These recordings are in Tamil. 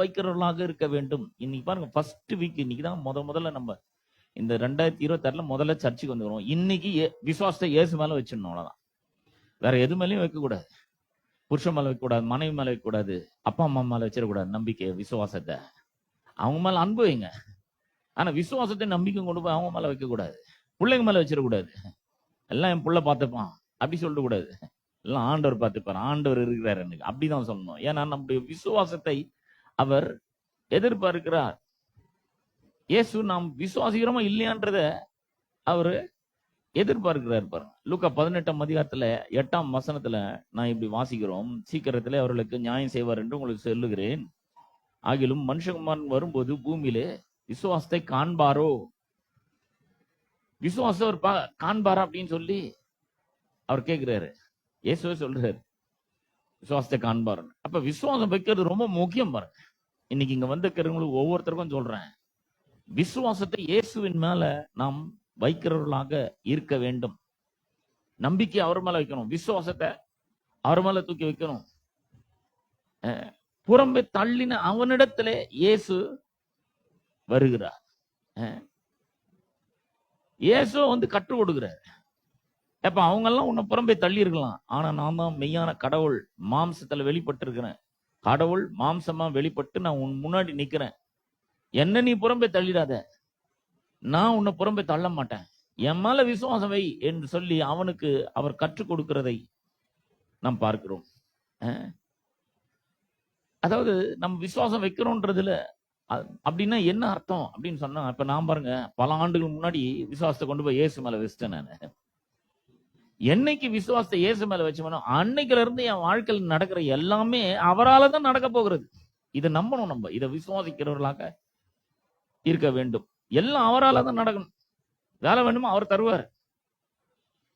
வைக்கிறவர்களாக இருக்க வேண்டும். இன்னைக்கு பாருங்க, ஃபர்ஸ்ட் வீக் இன்னைக்கு தான் முதல்ல நம்ம இந்த 2026 முதல்ல சர்ச்சுக்கு வந்துக்கிறோம். இன்னைக்கு விசுவாசத்தை இயேசு மேல வச்சிடணும், அவ்வளவுதான். வேற எது மேலேயும் வைக்க கூடாது. புருஷன் மேல வைக்க கூடாது, மனைவி மேல வைக்க கூடாது, அப்பா அம்மா மேல வச்சிடக்கூடாது. நம்பிக்கை விசுவாசத்தை அவங்க மேல அன்பு வைங்க. ஆனா விசுவாசத்தை நம்பிக்கை கொண்டு போய் அவங்க மேல வைக்க கூடாது. பிள்ளைங்க மேல வச்சிடக்கூடாது. எல்லாம் என் புள்ள பார்த்துப்பான் அப்படி சொல்லிட்டு கூடாது. எல்லாம் ஆண்டவர் பார்த்துப்பார், ஆண்டவர் இருக்கிறார் எனக்கு, அப்படிதான் சொல்லணும். ஏன்னா நம்முடைய விசுவாசத்தை அவர் எதிர்பார்க்கிறார். இயேசு நாம் விசுவாசிக்கிறோமா இல்லையான்றத அவரு எதிர்பார்க்கிறார். பாருங்க, லூக்கா 18ஆம் அதிகாரத்துல 8ஆம் வசனத்துல நான் இப்படி வாசிக்கிறோம். சீக்கிரத்திலே அவர்களுக்கு நியாயம் செய்வார் என்று உங்களுக்கு சொல்லுகிறேன். ஆகிலும் மனுஷகுமாரன் வரும்போது பூமியிலே விசுவாசத்தை காண்பாரோ, விசுவாசம் அவர் காண்பாரா அப்படின்னு சொல்லி அவர் கேட்கிறாரு. இயேசுவே சொல்றாரு விசுவாசத்தை காண்பாரு. அப்ப விசுவாசம் வைக்கிறது ரொம்ப முக்கியம். பாருங்க, இன்னைக்கு இங்க வந்திருக்கிறவங்களுக்கு ஒவ்வொருத்தருக்கும் சொல்றேன், விசுவாசத்தை இயேசுவின் மேல நாம் வைக்கிறவர்களாக இருக்க வேண்டும். நம்பிக்கை அவர் மேல வைக்கணும், விசுவாசத்தை அவர் மேல தூக்கி வைக்கணும். புறம்பே தள்ளின அவனிடத்திலே இயேசு வருகிறார். இயேசு வந்து கற்றுக் கொடுக்கிறார். அப்ப அவங்க எல்லாம் உன்னை புறம்பே தள்ளி இருக்கலாம், ஆனா நான் தான் மெய்யான கடவுள் மாம்சத்துல வெளிப்பட்டு இருக்கிறேன். கடவுள் மாம்சமா வெளிப்பட்டு நான் உன் முன்னாடி நிக்கிறேன். என்ன நீ புறம்பே தள்ளிடாத, நான் உன்னை புறம்பே தள்ள மாட்டேன், என் மேல விசுவாசம் வை என்று சொல்லி அவனுக்கு அவர் கற்றுக் கொடுக்கிறதை நாம் பார்க்கிறோம். அதாவது நம்ம விசுவாசம் வைக்கிறோன்றதுல அப்படின்னா என்ன அர்த்தம் அப்படின்னு சொன்னா, இப்ப நான் பாருங்க, பல ஆண்டுகள் முன்னாடி விசுவாசத்தை கொண்டு போய் இயேசு மேல வச்சுட்டேன். நான் என்னைக்கு விசுவாசத்தை இயேசு மேல வச்சோம்னா அன்னைக்குல இருந்து என் வாழ்க்கையில் நடக்கிற எல்லாமே அவரால் தான் நடக்க போகிறது. இதை நம்பணும். நம்ம இதை விசுவாசிக்கிறவர்களாக இருக்க வேண்டும். எல்லாம் அவரால் தான் நடக்கணும். வேலை வேணுமோ அவர் தருவார்,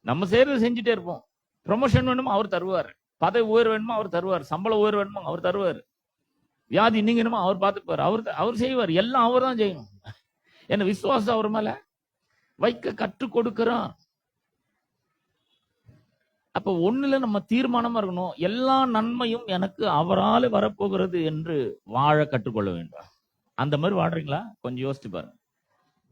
நம்ம செய்யறது செஞ்சுட்டே இருப்போம். ப்ரொமோஷன் வேணுமோ அவர் தருவார், பதவி உயர்வு வேணுமோ அவர் தருவார், சம்பள உயர்வு வேணுமோ அவர் தருவார், வியாதி நீங்கணுமோ அவர் பார்த்துப்பார், அவர் செய்வார், எல்லாம் அவர் தான் செய்யணும். என்ன விசுவாசம் அவர் மேல வைக்க கற்றுக் கொடுக்கிறார். அப்ப ஒண்ணுல நம்ம தீர்மானமா இருக்கணும், எல்லா நன்மையும் எனக்கு அவரால் வரப்போகிறது என்று வாழ கற்றுக்கொள்ள வேண்டும். அந்த மாதிரி வாழ்றீங்களா? கொஞ்சம் யோசிச்சு பாருங்க.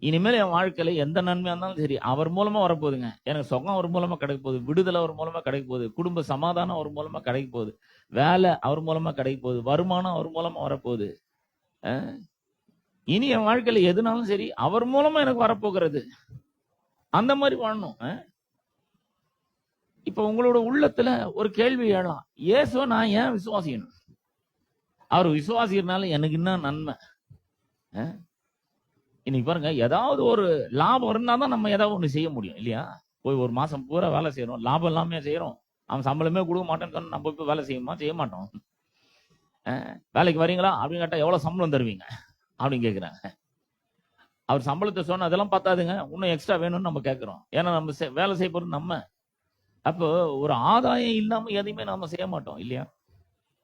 இனிமேல் என் வாழ்க்கையில எந்த நன்மையா இருந்தாலும் சரி அவர் மூலமா வரப்போகுதுங்க. எனக்கு சுகம் அவர் மூலமா கிடைக்க போகுது, விடுதலை அவர் மூலமா கிடைக்க போகுது, குடும்ப சமாதானம் அவர் மூலமா கிடைக்க போகுது, வேலை அவர் மூலமா கிடைக்க போகுது, வருமானம் அவர் மூலமா வரப்போகுது. இனி என் வாழ்க்கையில எதுனாலும் சரி அவர் மூலமா எனக்கு வரப்போகிறது. அந்த மாதிரி வாழணும். இப்ப உங்களோட உள்ளத்துல ஒரு கேள்வி எழலாம், இயேசுவை நான் ஏன் விசுவாசிக்கணும்? அவர் விசுவாசிக்கிறதுனால எனக்கு என்ன நன்மை? இன்னைக்கு பாருங்க, ஏதாவது ஒரு லாபம் இருந்தா தான் நம்ம ஏதாவது ஒண்ணு செய்ய முடியும் இல்லையா? போய் ஒரு மாசம் பூரா வேலை செய்யறோம், லாபம் எல்லாமே செய்யறோம், அவன் சம்பளமே கொடுக்க மாட்டேன்னு சொன்னா நம்ம போய் வேலை செய்ய மாட்டோம். வேலைக்கு வரீங்களா அப்படின்னு கேட்டா எவ்வளவு சம்பளம் தருவீங்க அப்படின்னு கேட்கிறாங்க. அவர் சம்பளத்தை சொன்னா அதெல்லாம் பார்த்தாதுங்க, இன்னும் எக்ஸ்ட்ரா வேணும்னு நம்ம கேட்கிறோம். ஏன்னா நம்ம வேலை செய்ய போறது நம்ம. அப்போ ஒரு ஆதாயம் இல்லாம எதையுமே நாம செய்ய மாட்டோம் இல்லையா?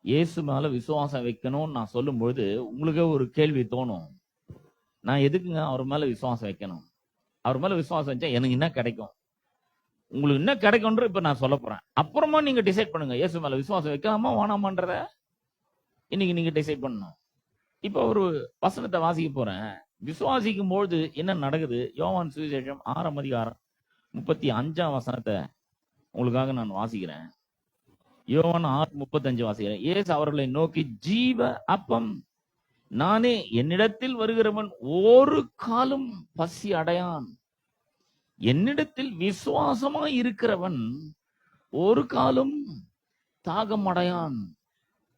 இயேசு மேல விசுவாசம் வைக்கணும்னு நான் சொல்லும் பொழுது உங்களுக்கே ஒரு கேள்வி தோணும், நான் எதுக்குங்க அவர் மேல விசுவாசம் வைக்கணும்? அவர் மேல விசுவாசம் வச்சா எனக்கு என்ன கிடைக்கும்? உங்களுக்கு என்ன கிடைக்கும்ன்ற இப்ப நான் சொல்ல போறேன். அப்புறமா நீங்க டிசைட் பண்ணுங்க, இயேசு மேல விசுவாசம் வைக்கலாமா வேணாமான்றத இன்னைக்கு நீங்க டிசைட் பண்ணணும். இப்ப ஒரு வசனத்தை வாசிக்க போறேன். விசுவாசிக்கும் பொழுது என்ன நடக்குது? யோவான் சுவிசேஷம் 6ஆம் அதிகாரம் 35ஆம் வசனத்தை உங்களுக்காக நான் வாசிக்கிறேன். யோவான் 6:35 வாசிக்கிறேன். இயேசு அவர்களை நோக்கி, ஜீவ அப்பம் நானே, என்னிடத்தில் வருகிறவன் ஒரு காலும் பசி அடையான், என்னிடத்தில் விசுவாசமா இருக்கிறவன் ஒரு காலும் தாகம் அடையான்.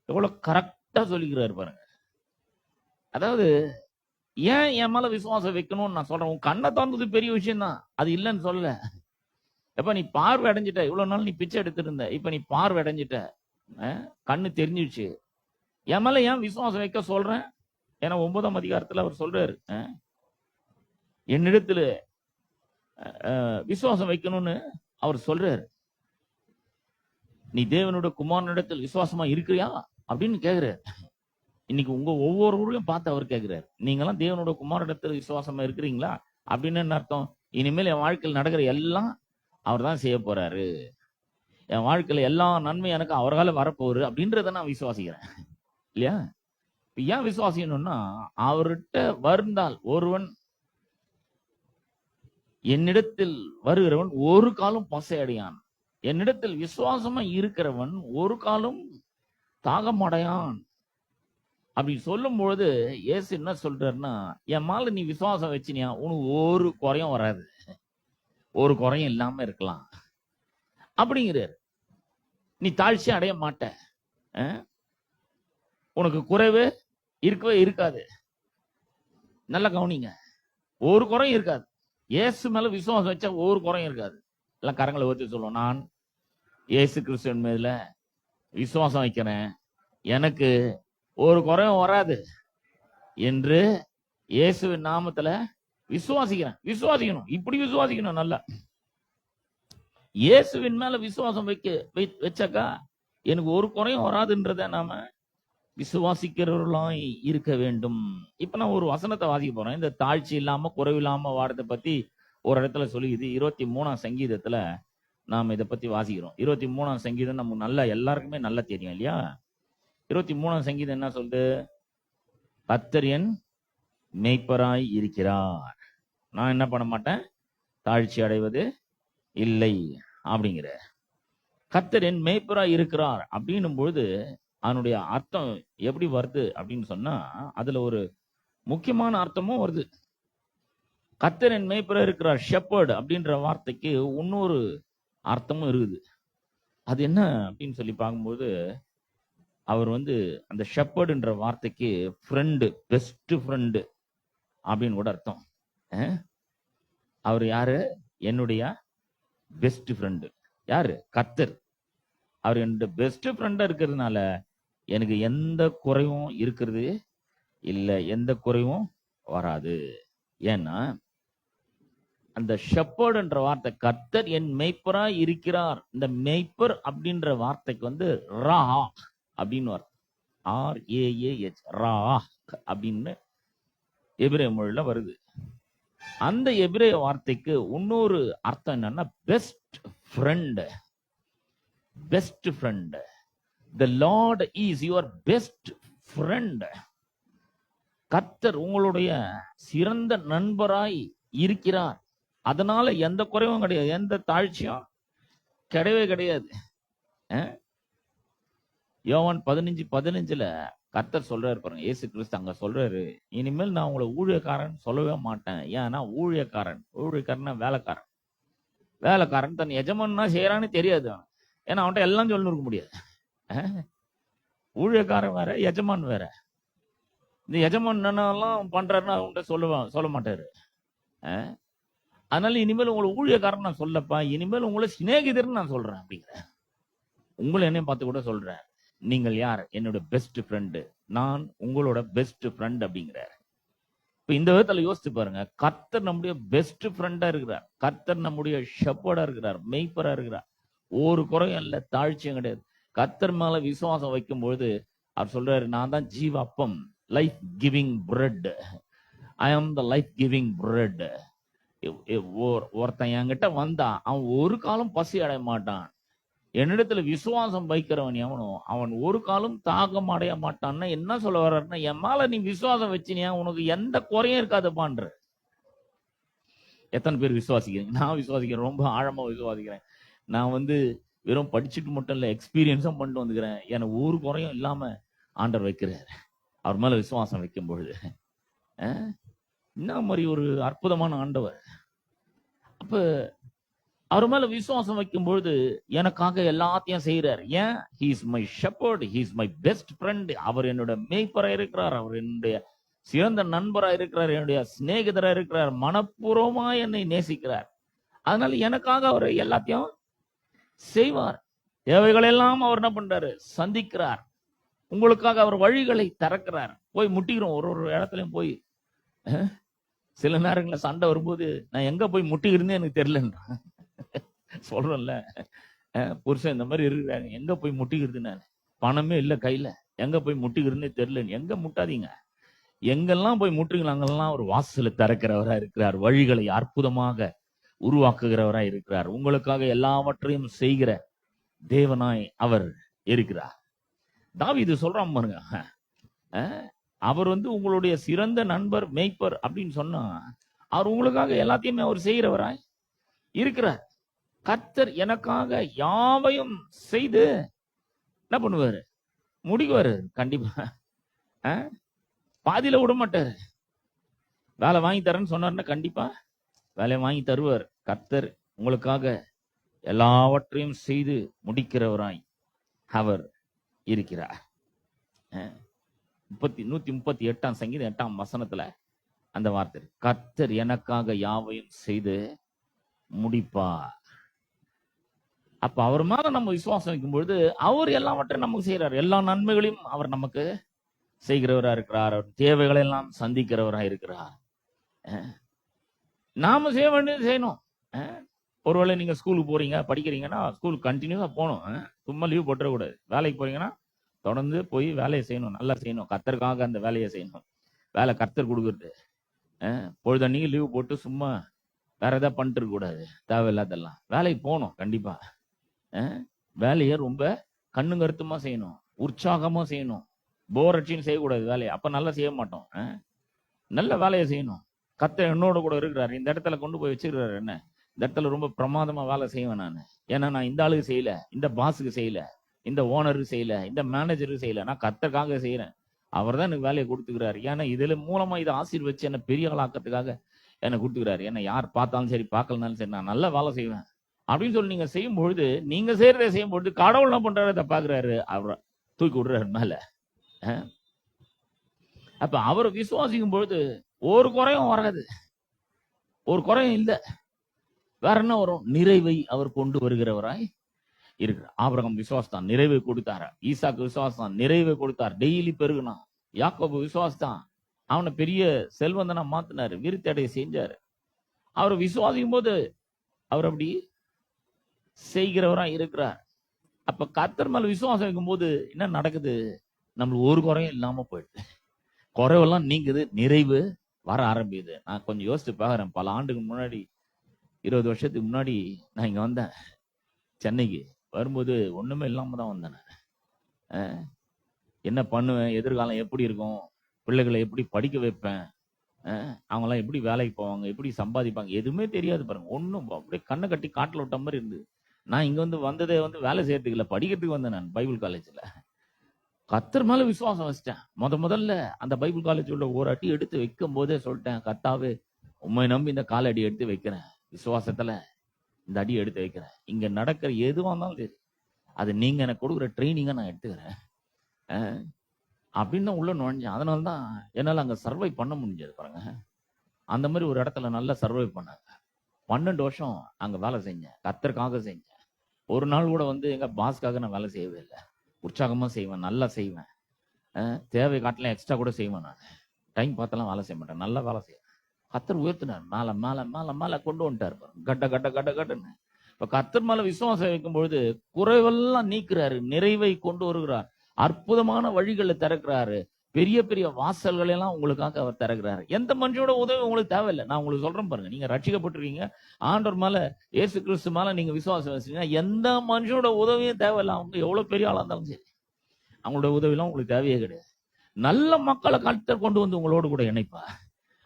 எவ்வளவு கரெக்டா சொல்லிக்கிறாரு பாருங்க. அதாவது ஏன் என் மேல விசுவாசம் வைக்கணும்னு நான் சொல்றேன். உன் கண்ணை திறந்தது பெரிய விஷயம் தான், அது இல்லைன்னு சொல்லல. எப்ப நீ பார்வை அடைஞ்சிட்ட, இவ்வளவு நாள் நீ பிச்சை எடுத்துட்டு இருந்த, இப்ப நீ பார்வை அடைஞ்சிட்ட, கண்ணு தெரிஞ்சிடுச்சு, என் மேல ஏன் விசுவாசம் வைக்க சொல்றேன்? ஏன்னா 9ஆம் அதிகாரத்துல அவர் சொல்றாரு, என்னிடத்துல விசுவாசம் வைக்கணும்னு அவர் சொல்றாரு. நீ தேவனோட குமாரனிடத்தில் விசுவாசமா இருக்கிறியா அப்படின்னு கேக்குறாரு. இன்னைக்கு உங்க ஒவ்வொருவரையும் பார்த்து அவர் கேட்கிறாரு, நீங்கெல்லாம் தேவனோட குமாரனிடத்தில் விசுவாசமா இருக்கிறீங்களா அப்படின்னு என்ன அர்த்தம்? இனிமேல் என் வாழ்க்கையில் நடக்கிற எல்லாம் அவர் தான் செய்ய போறாரு, என் வாழ்க்கையில எல்லா நன்மை எனக்கு அவரால் வரப்போகுது அப்படின்றத நான் விசுவாசிக்கிறேன் இல்லையா? ஏன் விசுவாசிக்கணும்னா, அவர்கிட்ட வருந்தால் ஒருவன் என்னிடத்தில் வருகிறவன் ஒரு காலம் பசையடையான். என்னிடத்தில் விசுவாசமா இருக்கிறவன் ஒரு காலம் தாகமடையான். அப்படி சொல்லும் பொழுது இயேசு என்ன சொல்றாருன்னா, என் மேல நீ விசுவாசம் வச்சினியா உனக்கு ஒரு குறையும் வராது, ஒரு குறையும் இல்லாம இருக்கலாம் அப்படிங்கிறாரு. நீ தாழ்ச்சி அடைய மாட்ட, உனக்கு குறைவு இருக்கவே இருக்காது. நல்லா கவனிங்க, ஒரு குறையும் இருக்காது. இயேசு மேல விசுவாசம் வச்சா ஒரு குறையும் இருக்காது. எல்லாம் கரங்களை ஊற்றி சொல்லுவோம், நான் இயேசு கிறிஸ்துவின் மேல விசுவாசம் வைக்கிறேன், எனக்கு ஒரு குறையும் வராது என்று இயேசுவின் நாமத்துல விசுவாசிக்கிறேன். விசுவாசிக்கணும், இப்படி விசுவாசிக்கணும். நல்லா இயேசுவின் மேல விசுவாசம் வச்சாக்கா எனக்கு ஒரு குறையும் வராதுன்றத நாம விசுவாசிக்கிறவர்களாய் இருக்க வேண்டும். இப்ப நான் ஒரு வசனத்தை வாசிக்க போறேன். இந்த தாழ்ச்சி இல்லாம குறைவு இல்லாம வாரத்தை பத்தி ஒரு இடத்துல சொல்லிக்குது. 23ஆம் சங்கீதத்துல நாம் இதை பத்தி வாசிக்கிறோம். 23ஆம் சங்கீதம் நமக்கு நல்லா எல்லாருக்குமே நல்லா தெரியும் இல்லையா? 23ஆம் சங்கீதம் என்ன சொல்லுது? கர்த்தர் என் மேய்ப்பராய் இருக்கிறார், நான் என்ன பண்ண மாட்டேன், தாழ்ச்சி அடைவது இல்லை அப்படிங்கிற. கர்த்தர் என் மேய்ப்பராய் இருக்கிறார் அப்படின்னும் பொழுது அதனுடைய அர்த்தம் எப்படி வருது அப்படின்னு சொன்னா, அதுல ஒரு முக்கியமான அர்த்தமும் வருது. கர்த்தர் என் மேய்ப்பராய் இருக்கிறார், ஷெப்பர்ட் அப்படின்ற வார்த்தைக்கு இன்னொரு அர்த்தமும் இருக்குது. அது என்ன அப்படின்னு சொல்லி பார்க்கும்போது, அவர் அந்த ஷெப்பர்டுன்ற வார்த்தைக்கு ஃப்ரெண்டு, பெஸ்ட் ஃப்ரெண்டு அப்படின்னு கூட அர்த்தம். அவர் யாரு? என்னுடைய பெஸ்ட் ஃப்ரெண்டு. யாரு? கர்த்தர். அவர் என்னுடைய பெஸ்ட் ஃப்ரெண்டா இருக்கிறதுனால எனக்கு எந்த குறைவும் இருக்கிறது இல்லை, எந்த குறைவும் வராது. ஏன்னா அந்த ஷெப்பர்டுன்ற வார்த்தை, கர்த்தர் என் மேய்ப்பரா இருக்கிறார், இந்த மேய்ப்பர் அப்படின்ற வார்த்தைக்கு ரா அப்படின்னு RAAH, ரா அப்படின்னு எபிரேய மொழியில வருது. அந்த எபிரேய வார்த்தைக்கு இன்னொரு அர்த்தம் என்னன்னா best friend. Best friend. The Lord is your best friend. கர்த்தர் உங்களுடைய சிறந்த நண்பராய் இருக்கிறார். அதனால எந்த குறைவும் கிடையாது, எந்த தாழ்ச்சியும் கிடையவே கிடையாது. யோவான் 15:15 கர்த்தர் சொல்றாரு பாருங்க, இயேசு கிறிஸ்து அங்க சொல்றாரு, இனிமேல் நான் உங்களை ஊழியக்காரன் சொல்லவே மாட்டேன். ஏன்னா ஊழியக்காரன்னா வேலைக்காரன். வேலைக்காரன் தன் எஜமானா செய்யறான்னு தெரியாது, ஏன்னா அவன்கிட்ட எல்லாம் சொல்லணும் இருக்க முடியாது. ஊழியக்காரன் வேற, எஜமான் வேற. இந்த எஜமான் என்னென்னலாம் பண்றாருன்னு அவன்கிட்ட சொல்ல மாட்டாரு. அதனால இனிமேல் உங்களை ஊழியக்காரன் நான் சொல்லப்பா, இனிமேல் உங்களை சிநேகிதர்னு நான் சொல்றேன் அப்படிங்கிற. உங்களை என்னையும் பார்த்து கூட சொல்றேன், நீங்கள் யார்? என்னோட பெஸ்ட் ஃப்ரெண்டு, நான் உங்களோட பெஸ்ட் ஃப்ரெண்ட் அப்படிங்கிறார். இப்ப இந்த விதத்துல யோசிச்சு பாருங்க, கர்த்தர் நம்முடைய பெஸ்ட் ஃப்ரெண்டா இருக்கிறார், கர்த்தர் நம்முடைய ஷெப்பர்டா இருக்கிறார், மெய்ப்பரா இருக்கிறார். ஒரு குறையும் இல்லை, தாழ்ச்சியும் கிடையாது. கர்த்தர் மேல விசுவாசம் வைக்கும் பொழுது அவர் சொல்றாரு, நான் தான் ஜீவ அப்பம், லைஃப் கிவிங் பிரெட். ஐ ஆம் த லைஃப் கிவிங் பிரெட். ஒருத்தன் என்கிட்ட வந்தா அவன் ஒரு காலம் பசி அடைய மாட்டான். என்னிடத்துல விசுவாசம் வைக்கிறவன் எவனோ அவன் ஒரு காலம் தாகம் அடைய மாட்டான்னா என்ன சொல்ல வர்றாருன்னா, என் மேல நீ விசுவாசம் வச்சினியா உனக்கு எந்த குறையும் இருக்காதுப்பான்ற. எத்தனை பேர் விசுவாசிக்கிறீங்க? நான் விசுவாசிக்கிறேன், ரொம்ப ஆழமா விசுவாசிக்கிறேன். நான் வெறும் படிச்சுட்டு மட்டும் இல்லை, எக்ஸ்பீரியன்ஸும் பண்ணிட்டு வந்துக்கிறேன். எனக்கு ஒரு குறையும் இல்லாம ஆண்டவர் வைக்கிறார், அவர் மேல விசுவாசம் வைக்கும் பொழுது. என்ன மாதிரி ஒரு அற்புதமான ஆண்டவர். அப்ப அவர் மேல விசுவாசம் வைக்கும் பொழுது எனக்காக எல்லாத்தையும் செய்யறார். ஏன்? he is my shepherd, he is my best friend. அவர் என்னோட மேய்ப்பரா இருக்கிறார், அவர் என்னுடைய சிறந்த நண்பரா இருக்கிறார், என்னுடைய சிநேகிதரா இருக்கிறார், மனப்பூர்வமா என்னை நேசிக்கிறார். அதனால எனக்காக அவர் எல்லாத்தையும் செய்வார். தேவைகளெல்லாம் அவர் என்ன பண்றாரு? சந்திக்கிறார். உங்களுக்காக அவர் வழிகளை திறக்கிறார். போய் முட்டிக்கிறோம், ஒரு ஒரு இடத்துலயும் போய். சில நேரங்களில் சண்டை வரும்போது நான் எங்க போய் முட்டிக்கிறேன்னு எனக்கு தெரியலன்றான். சொல்றேன்ல, புருஷன் இந்த மாதிரி இருக்கிறாங்க, எங்க போய் முட்டிக்கிறது, நான் பணமே இல்லை கையில, எங்க போய் முட்டிக்கிறதுனே தெரியல. எங்க முட்டாதீங்க, எங்கெல்லாம் போய் முட்டுங்களா அங்கெல்லாம் ஒரு வாசல திறக்கிறவரா இருக்கிறார், வழிகளை அற்புதமாக உருவாக்குகிறவரா இருக்கிறார், உங்களுக்காக எல்லாவற்றையும் செய்கிற தேவனாய் அவர் இருக்கிறார். தாவீது சொல்றான் பாருங்க, அவர் வந்து உங்களுடைய சிறந்த நண்பர், மேய்ப்பர் அப்படின்னு சொன்னா, அவர் உங்களுக்காக எல்லாத்தையுமே அவர் செய்கிறவராய் இருக்கிறார். கர்த்தர் எனக்காக யாவையும் செய்து என்ன பண்ணுவாரு? முடிக்குவாரு கண்டிப்பா. பாதியில விட மாட்டாரு. வேலை வாங்கி தரேன்னு சொன்னாருன்னா கண்டிப்பா வேலையை வாங்கி தருவார். கர்த்தர் உங்களுக்காக எல்லாவற்றையும் செய்து முடிக்கிறவராய் அவர் இருக்கிறார். 138 சங்கீதம் 8 வசனத்துல அந்த வார்த்தை, கர்த்தர் எனக்காக யாவையும் செய்து முடிப்பார். அப்ப அவர் மேல நம்ம விசுவாசம் வைக்கும் பொழுது அவர் எல்லாவற்றையும் நமக்கு செய்யறாரு. எல்லா நன்மைகளையும் அவர் நமக்கு செய்கிறவரா இருக்கிறார். அவர் தேவைகளை எல்லாம் சந்திக்கிறவரா இருக்கிறார். நாம செய்ய வேண்டியது செய்யணும். ஒருவேளை நீங்க ஸ்கூலுக்கு போறீங்க, படிக்கிறீங்கன்னா ஸ்கூல் கண்டினியூஸா போகணும். சும்மா லீவ் போட்டுறக்கூடாது. வேலைக்கு போறீங்கன்னா தொடர்ந்து போய் வேலையை செய்யணும், நல்லா செய்யணும். கர்த்தருக்காக அந்த வேலையை செய்யணும். வேலை கர்த்தர் கொடுக்குறது. பொழுதன்னைக்கு லீவ் போட்டு சும்மா வேற ஏதாவது பண்ணிட்டு இருக்க கூடாது. தேவையில்லாதெல்லாம் வேலைக்கு போகணும். கண்டிப்பா வேலையை ரொம்ப கண்ணு கருத்துமா செய்யணும், உற்சாகமா செய்யணும். போர் அடிச்சுன்னு செய்யக்கூடாது வேலையை. அப்ப நல்லா செய்ய மாட்டோம். நல்ல வேலையை செய்யணும். கர்த்தர் என்னோட கூட இருக்கிறாரு. இந்த இடத்துல கொண்டு போய் வச்சிருக்காரு. என்ன இந்த இடத்துல ரொம்ப பிரமாதமா வேலை செய்வேன் நான். ஏன்னா நான் இந்த ஆளுக்கு செய்யல, இந்த பாஸுக்கு செய்யல, இந்த ஓனருக்கு செய்யல, இந்த மேனேஜருக்கு செய்யல. நான் கர்த்தருக்காக செய்யறேன். அவர் தான் எனக்கு வேலையை கொடுத்துக்கிறாரு. ஏன்னா இதுல மூலமா இதை ஆசீர்வச்சு என்ன பெரிய ஆளாக்கிறதுக்காக என்னை கொடுத்துக்கிறாரு. ஏன்னா யார் பார்த்தாலும் சரி பார்க்கலனாலும் சரி நான் நல்லா வேலை செய்வேன் அப்படின்னு சொல்லி நீங்க செய்யும் பொழுது, நீங்க செய்யறதை செய்யும் பொழுது கடவுள் என்ன பண்றாரு? அதை பாக்குறாரு. அவரை தூக்கி விடுறாரு மேல. அப்ப அவரை விசுவாசிக்கும் பொழுது ஒரு குறையும் வராது. ஒரு குறையும் இல்லை. வேற என்ன வரும்? நிறைவை அவர் கொண்டு வருகிறவராய் இருக்கிறார். ஆபிரகாம் விசுவாசத்தான் நிறைவை கொடுத்தாரு. ஈசாக்கு விசுவாசத்தான் நிறைவை கொடுத்தார். டெய்லி பெருகுனான். யாக்கோபு விசுவாசத்தான் அவனை பெரிய செல்வந்தனா மாத்தினாரு, விருத்தடைய செஞ்சாரு. அவர் விசுவாசிக்கும் போது அவர் அப்படி செய்கிறவரா இருக்கிறார். அப்ப கர்த்தர் மேல விசுவாசம் வைக்கும் போது என்ன நடக்குது? நம்மளுக்கு ஒரு குறையும் இல்லாம போயிடுது. குறைவெல்லாம் நீங்குது, நிறைவு வர ஆரம்பிக்குது. நான் கொஞ்சம் யோசிச்சு பாக்குறேன். பல ஆண்டுக்கு முன்னாடி, 20 வருஷத்துக்கு முன்னாடி நான் இங்க வந்தேன் சென்னைக்கு. வரும்போது ஒண்ணுமே இல்லாம தான் வந்தேன். என்ன பண்ணுவேன், எதிர்காலம் எப்படி இருக்கும், பிள்ளைகளை எப்படி படிக்க வைப்பேன், அவங்கெல்லாம் எப்படி வேலைக்கு போவாங்க, எப்படி சம்பாதிப்பாங்க, எதுவுமே தெரியாது பாருங்க. ஒன்றும் அப்படியே கண்ணை கட்டி காட்டில் விட்ட மாதிரி இருந்தது. நான் இங்க வந்ததே வேலை செய்யறதுக்கு இல்லை, படிக்கிறதுக்கு வந்தேன். நான் பைபிள் காலேஜ்ல கர்த்தர் மேல விசுவாசம் வச்சிட்டேன். முதல்ல அந்த பைபிள் காலேஜ் உள்ள ஒரு அடி எடுத்து வைக்கும் போதே சொல்லிட்டேன், கர்த்தாவே உண்மை நம்பி இந்த கால அடி எடுத்து வைக்கிறேன். விசுவாசத்துல இந்த அடி எடுத்து வைக்கிறேன். இங்க நடக்கிற எதுவாக இருந்தாலும் சரி, அது நீங்க எனக்கு கொடுக்குற ட்ரைனிங்கை நான் எடுத்துக்கிறேன் அப்படின்னு உள்ள நுழைஞ்சேன். அதனால்தான் என்னால் அங்க சர்வை பண்ண முடிஞ்சது பாருங்க. அந்த மாதிரி ஒரு இடத்துல நல்லா சர்வை பண்ணாங்க. 12 வருஷம் அங்க வேலை செஞ்சேன், கர்த்தருக்காக செஞ்சேன். ஒரு நாள் கூட எங்க பாஸ்க்காக நான் வேலை செய்யவே இல்லை. உற்சாகமா செய்வேன், நல்லா செய்வேன். தேவை காட்டலாம் எக்ஸ்ட்ரா கூட செய்வேன். நான் டைம் பார்த்தெல்லாம் வேலை செய்ய மாட்டேன், நல்லா வேலை செய்வேன். கர்த்தர் உயர்த்தினார், மேல மேல மேல மேல கொண்டு வந்துட்டார் பாருங்க, கட்ட கட்ட கட்ட கட்டுன்னு. இப்ப கர்த்தர் மேல விசுவாசம் வைக்கும் பொழுது குறைவெல்லாம் நீக்கிறாரு, நிறைவை கொண்டு வருகிறார், அற்புதமான வழிகளை திறக்கிறாரு, பெரிய பெரிய வாசல்களை எல்லாம் உங்களுக்காக அவர் திறக்கிறாரு. எந்த மனுஷனோட உதவி உங்களுக்கு தேவையில்லை. நான் உங்களுக்கு சொல்றேன் பாருங்க, நீங்க ரட்சிக்கப்பட்டிருக்கீங்க, ஆண்டவர் மேல இயேசு கிறிஸ்து மேல நீங்க விசுவாசம் வச்சீங்கன்னா எந்த மனுஷனோட உதவியும் தேவையில்லை. அவங்க எவ்வளவு பெரிய ஆளா இருந்தாலும் சரி, அவங்களோட உதவியெல்லாம் உங்களுக்கு தேவையே கிடையாது. நல்ல மக்களை கர்த்தர் கொண்டு வந்து உங்களோடு கூட இணைப்பார்.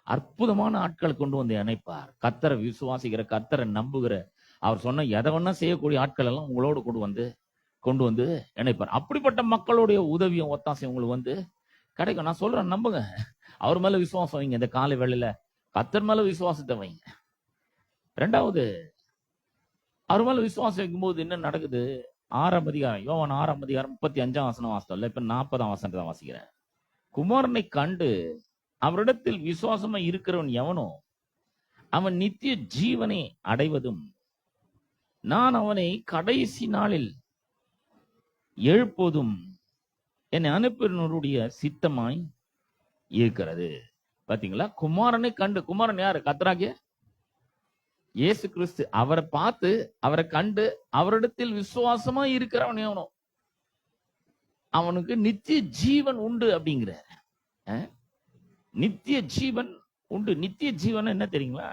அற்புதமான ஆட்களை கொண்டு வந்து இணைப்பார். கர்த்தரை விசுவாசிக்கிற, கர்த்தரை நம்புகிற, அவர் சொன்ன எதை வேணா செய்யக்கூடிய ஆட்கள் எல்லாம் உங்களோடு கொண்டு வந்து இணைப்பார். அப்படிப்பட்ட மக்களுடைய உதவியும் ஒத்தாசையும் உங்களுக்கு கிடைக்கும். நான் சொல்றேன், நம்புங்க. அவர் மேல விசுவாசம் வைங்க. இந்த காலை வேளையில கர்த்தர் மேல விசுவாசத்தை வைங்க. ரெண்டாவது, அவர் மேல விசுவாசம் வைக்கும் போது என்ன நடக்குது? 6ஆம் அதிகாரம், யோவான் 6ஆம் அதிகாரம் 35ஆம் வசனம் வாசித்தோம்ல, இப்ப 40ஆம் வசனத்தை தான் வாசிக்கிறேன். குமாரனை கண்டு அவரிடத்தில் விசுவாசமா இருக்கிறவன் எவனோ அவன் நித்திய ஜீவனை அடைவதும் நான் அவனை கடைசி நாளில் எழுப்பதும் என்னை அனுப்பினருடைய சித்தமாய் இருக்கிறது. பாத்தீங்களா? குமாரனை கண்டு, குமாரன் யாரு? கர்த்தராகிய இயேசு கிறிஸ்து. அவரை பார்த்து, அவரை கண்டு அவரிடத்தில் விசுவாசமா இருக்கிறவன் எவனோ அவனுக்கு நித்திய ஜீவன் உண்டு அப்படிங்கிற. நித்திய ஜீவன் உண்டு. நித்திய ஜீவன் என்ன தெரியுங்களா?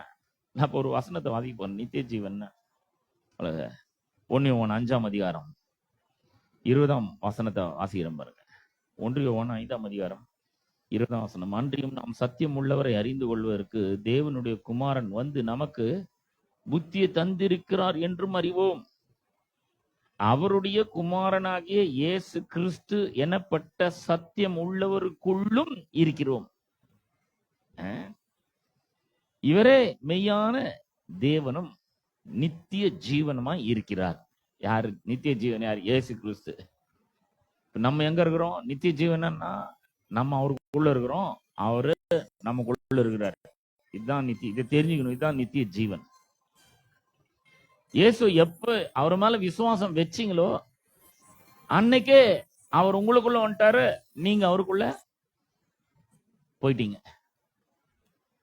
நான் இப்ப ஒரு வசனத்தை வாதிக்க போறேன். நித்திய ஜீவன் 1 யோவான் 5ஆம் அதிகாரம் 20ஆம் வசனத்தை வாசிக்கிறேன் பாருங்க. 1 யோவான் 5ஆம் அதிகாரம் 20ஆம் வசனம், அன்றியும் நாம் சத்தியம் உள்ளவரை அறிந்து கொள்வதற்கு தேவனுடைய குமாரன் வந்து நமக்கு புத்தியை தந்திருக்கிறார் என்றும் அறிவோம். அவருடைய குமாரனாகிய இயேசு கிறிஸ்து எனப்பட்ட சத்தியம் உள்ளவருக்குள்ளும் இருக்கிறோம். இவரே மெய்யான தேவனும் நித்திய ஜீவனுமாய் இருக்கிறார். யாரு நித்திய ஜீவன்? யார்? இயேசு கிறிஸ்து. நம்ம எங்க இருக்கிறோம்? நித்திய ஜீவனா நம்ம அவருக்குள்ள இருக்கிறோம், அவரு நமக்குள்ள இருக்கிறார். இதுதான் நித்திய, இதை தெரிஞ்சுக்கணும். இதுதான் நித்திய ஜீவன். இயேசு எப்ப அவர் மேல விசுவாசம் வச்சீங்களோ அன்னைக்கே அவர் உங்களுக்குள்ள வந்துட்டாரு, நீங்க அவருக்குள்ள போயிட்டீங்க.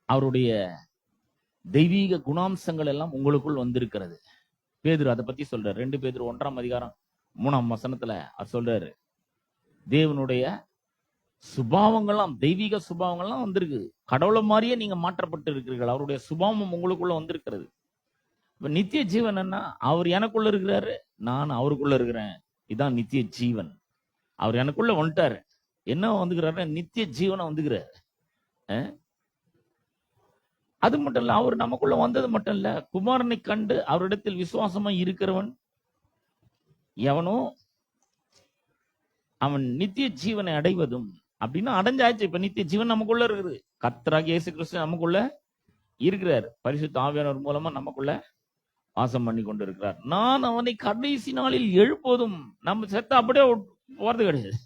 அவருடைய தெய்வீக குணாம்சங்கள் எல்லாம் உங்களுக்குள் வந்திருக்கிறது. பேதுரு அதை பத்தி சொல்றாரு. 2 பேதுரு 1ஆம் அதிகாரம் 3ஆம் வசனத்துல அவர் சொல்றாரு, தேவனுடைய சுபாவங்கள்லாம், தெய்வீக சுபாவங்கள்லாம் வந்திருக்கு. கடவுளை மாதிரியே நீங்க மாற்றப்பட்டு இருக்கிறீர்கள். அவருடைய சுபாவம் உங்களுக்குள்ள வந்திருக்கிறது. இப்ப நித்திய ஜீவன் என்ன? அவர் எனக்குள்ள இருக்கிறாரு, நான் அவருக்குள்ள இருக்கிறேன். இதான் நித்திய ஜீவன். அவர் எனக்குள்ள வந்துட்டாரு. என்ன வந்துக்கிறாரு? நித்திய ஜீவனை வந்துக்கிறாரு. அது மட்டும் இல்ல, அவர் நமக்குள்ள வந்தது மட்டும் இல்ல, குமாரனை கண்டு அவரிடத்தில் விசுவாசமா இருக்கிறவன் எவனோ அவன் நித்திய ஜீவனை அடைவதும், அப்படின்னா அடைஞ்சாச்சு. இப்ப நித்திய ஜீவன் நமக்குள்ள இருக்குது. கர்த்தராகிய இயேசு கிறிஸ்து நமக்குள்ள இருக்கிறார். பரிசுத்த ஆவியானவர் மூலமா நமக்குள்ள வாசம் பண்ணி கொண்டு இருக்கிறார். நான் அவனை கடைசி நாளில் எழுப்பதும். நம்ம செத்த அப்படியே போறது கிடையாது,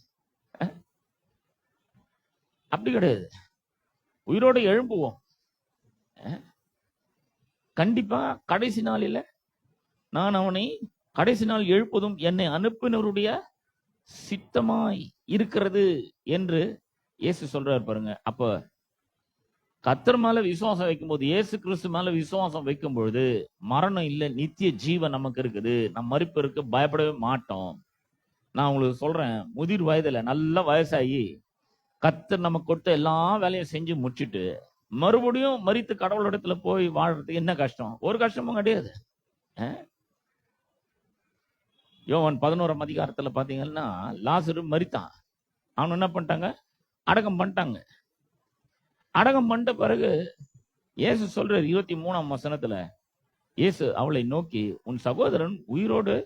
அப்படி கிடையாது. உயிரோட எழுப்புவோம் கண்டிப்பா. கடைசி நாளில நான் அவனை கடைசி நாள் எழுப்பதும் என்னை அனுப்பினருடைய சித்தமாய் இருக்கிறது என்று இயேசு சொல்றாரு பாருங்க. அப்ப கர்த்தர் மேல விசுவாசம் வைக்கும் போது, இயேசு கிறிஸ்து மேல விசுவாசம் வைக்கும் பொழுது மரணம் இல்ல, நித்திய ஜீவன் நமக்கு இருக்குது. நம் மரிப்பதற்கு பயப்படவே மாட்டோம். நான் உங்களுக்கு சொல்றேன், முதிர் வயதுல நல்ல வயசாகி கர்த்தர் நமக்கு கொடுத்த எல்லா வேலையும் செஞ்சு முடிச்சுட்டு மறுபடியும் மரித்து கடவுளிடத்துல போய் வாழ்றதுக்கு என்ன கஷ்டம்? ஒரு கஷ்டமும் கிடையாது. யோவான் 11ஆம் அதிகாரத்துல பாத்தீங்கன்னா லாசரு மரித்தான். அவன் என்ன பண்ணிட்டாங்க? அடக்கம் பண்ணிட்டாங்க. அடக்கம் பண்ணிட்ட பிறகு இயேசு சொல்றாரு 23ஆம் வசனத்துல, இயேசு அவளை நோக்கி உன் சகோதரன் உயிரோடு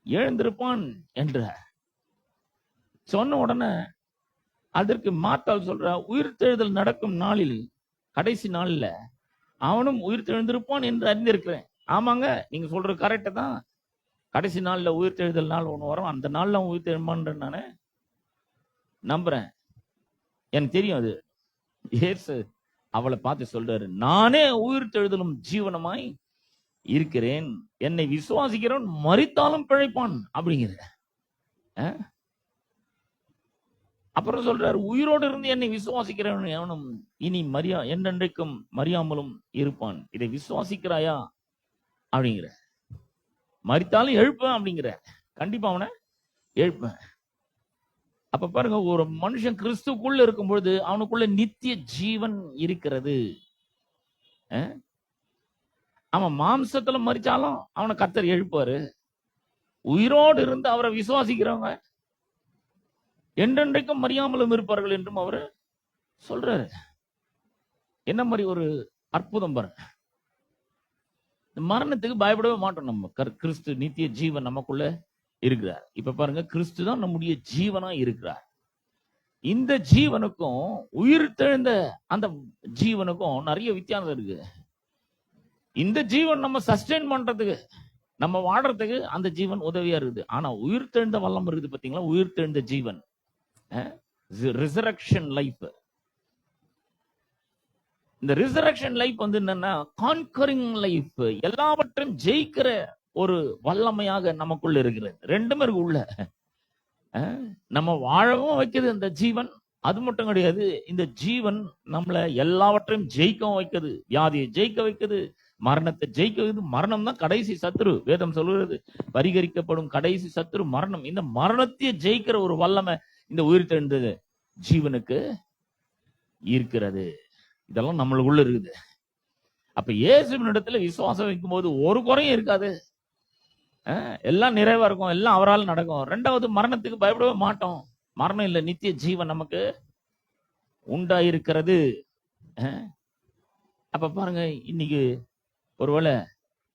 எழுந்திருப்பான் என்ற சொன்ன உடனே அதற்கு மாத்தாள் சொல்ற, உயிர்த்தெழுதல் நடக்கும் நாளில், கடைசி நாள்ல அவனும் உயிர்த்தெழுந்திருப்பான் என்று அறிந்திருக்கிறேன். ஆமாங்க, நீங்க சொல்றது கரெக்ட் தான். கடைசி நாள்ல உயிர்த்தெழுதல் நாள் ஒண்ணு வரும். அந்த நாள்ல அவன் உயிர்த்தெழுமான்னு நானு நம்புறேன். எனக்கு தெரியும் அது. இயேசு அவளை பார்த்து சொல்றாரு, நானே உயிர்த்தெழுதலும் ஜீவனமாய் இருக்கிறேன். என்னை விசுவாசிக்கிறவன் மரித்தாலும் பிழைப்பான் அப்படிங்கிற. அப்புறம் சொல்றாரு, உயிரோடு இருந்து என்னை விசுவாசிக்கிறவன் எவனும் இனி என்றென்றைக்கும் மறியாமலும் இருப்பான். இதை விசுவாசிக்கிறாயா அப்படிங்கிற. மரித்தாலும் எழுப்பேன் அப்படிங்கிற. கண்டிப்பா அவனை எழுப்பேன். அப்ப பாருங்க, ஒரு மனுஷன் கிறிஸ்துக்குள்ள இருக்கும் பொழுது அவனுக்குள்ள நித்திய ஜீவன் இருக்கிறது. அவன் மாம்சத்துல மரிச்சாலும் அவனை கர்த்தர் எழுப்பாரு. உயிரோடு இருந்து அவரை விசுவாசிக்கிறவங்க என்றென்றைக்கும் மறியாமலும் இருப்பார்கள் என்றும் அவரு சொல்றாரு. என்ன மாதிரி ஒரு அற்புதம் பாருங்க. மரணத்துக்கு பயப்படவே மாட்டோம். நம்ம கிறிஸ்து நித்திய ஜீவன் நமக்குள்ள இருக்கிறார். இப்ப பாருங்க, கிறிஸ்து தான் நம்முடைய ஜீவனா இருக்கிறார். இந்த ஜீவனுக்கும் உயிர் தெழுந்த அந்த ஜீவனுக்கும் நிறைய வித்தியாசம் இருக்கு. இந்த ஜீவன் நம்ம சஸ்டெயின் பண்றதுக்கு, நம்ம வாடுறதுக்கு அந்த ஜீவன் உதவியா இருக்குது. ஆனா உயிர் தெழுந்த வல்லம் இருக்குது பாத்தீங்களா, உயிர் தெழுந்த ஜீவன், ரிசரக்ஷன் லைஃப். இந்த ரிசரக்ஷன் லைஃப் வந்து என்னன்னா கான்கரிங் லைஃப், எல்லாவற்றையும் ஜெயிக்கிற ஒரு வல்லமையாக நமக்குள்ள இருக்கிறது. ரெண்டுமே இருக்கு உள்ள. நம்ம வாழவும் வைக்குது இந்த ஜீவன். அது மட்டும் கிடையாது, இந்த ஜீவன் நம்மள எல்லாவற்றையும் ஜெயிக்கவும் வைக்குது. வியாதியை ஜெயிக்க வைக்குது, மரணத்தை ஜெயிக்க வைக்குது. மரணம் தான் கடைசி சத்துரு. வேதம் சொல்லுகிறது, பரிகரிக்கப்படும் கடைசி சத்துரு மரணம். இந்த மரணத்தையே ஜெயிக்கிற ஒரு வல்லமை இந்த உயிர் தெழுந்த ஜீவனுக்கு இருக்கிறது. இதெல்லாம் நம்மளுக்குள்ள இருக்குது. அப்ப இயேசுவின் இடத்துல விசுவாசம் வைக்கும் போது ஒரு குறையும் இருக்காது. எல்லாம் நிறைவா இருக்கும், எல்லாம் அவரால் நடக்கும். ரெண்டாவது, மரணத்துக்கு பயப்படவே மாட்டோம். மரணம் இல்ல, நித்திய ஜீவன் நமக்கு உண்டாயிருக்கிறது. அப்ப பாருங்க, இன்னைக்கு ஒருவேளை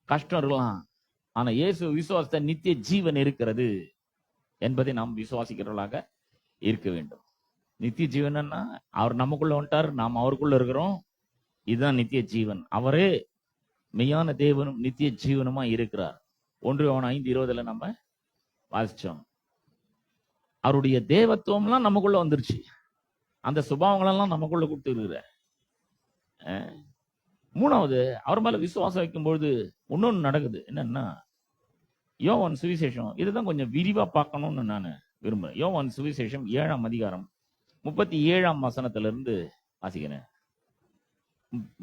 கஷ்டம் இருக்கலாம், ஆனா இயேசு விசுவாசத்தை நித்திய ஜீவன் இருக்கிறது என்பதை நாம் விசுவாசிக்கிறவர்களாக இருக்க வேண்டும். நித்திய ஜீவன்னா அவர் நமக்குள்ள வந்துட்டார், நாம் அவருக்குள்ள இருக்கிறோம். இதுதான் நித்திய ஜீவன். அவரே மெய்யான தேவனும் நித்திய ஜீவனுமா இருக்கிறார். 1 யோவான் 5:20 நம்ம வாசிச்சோம். அவருடைய தேவத்துவம்லாம் நமக்குள்ள வந்துருச்சு. அந்த சுபாவங்களெல்லாம் நமக்குள்ள கொடுத்துருக்கிற. மூணாவது, அவர் மேல விசுவாசம் வைக்கும்பொழுது இன்னொன்னு நடக்குது. என்னன்னா, யோவான் சுவிசேஷம், இதுதான் கொஞ்சம் விரிவா பார்க்கணும்னு நான் விரும்புறேன். யோவான் சுவிசேஷம் 7ஆம் அதிகாரம் 37ஆம் வசனத்திலிருந்து வாசிக்கிறேன்.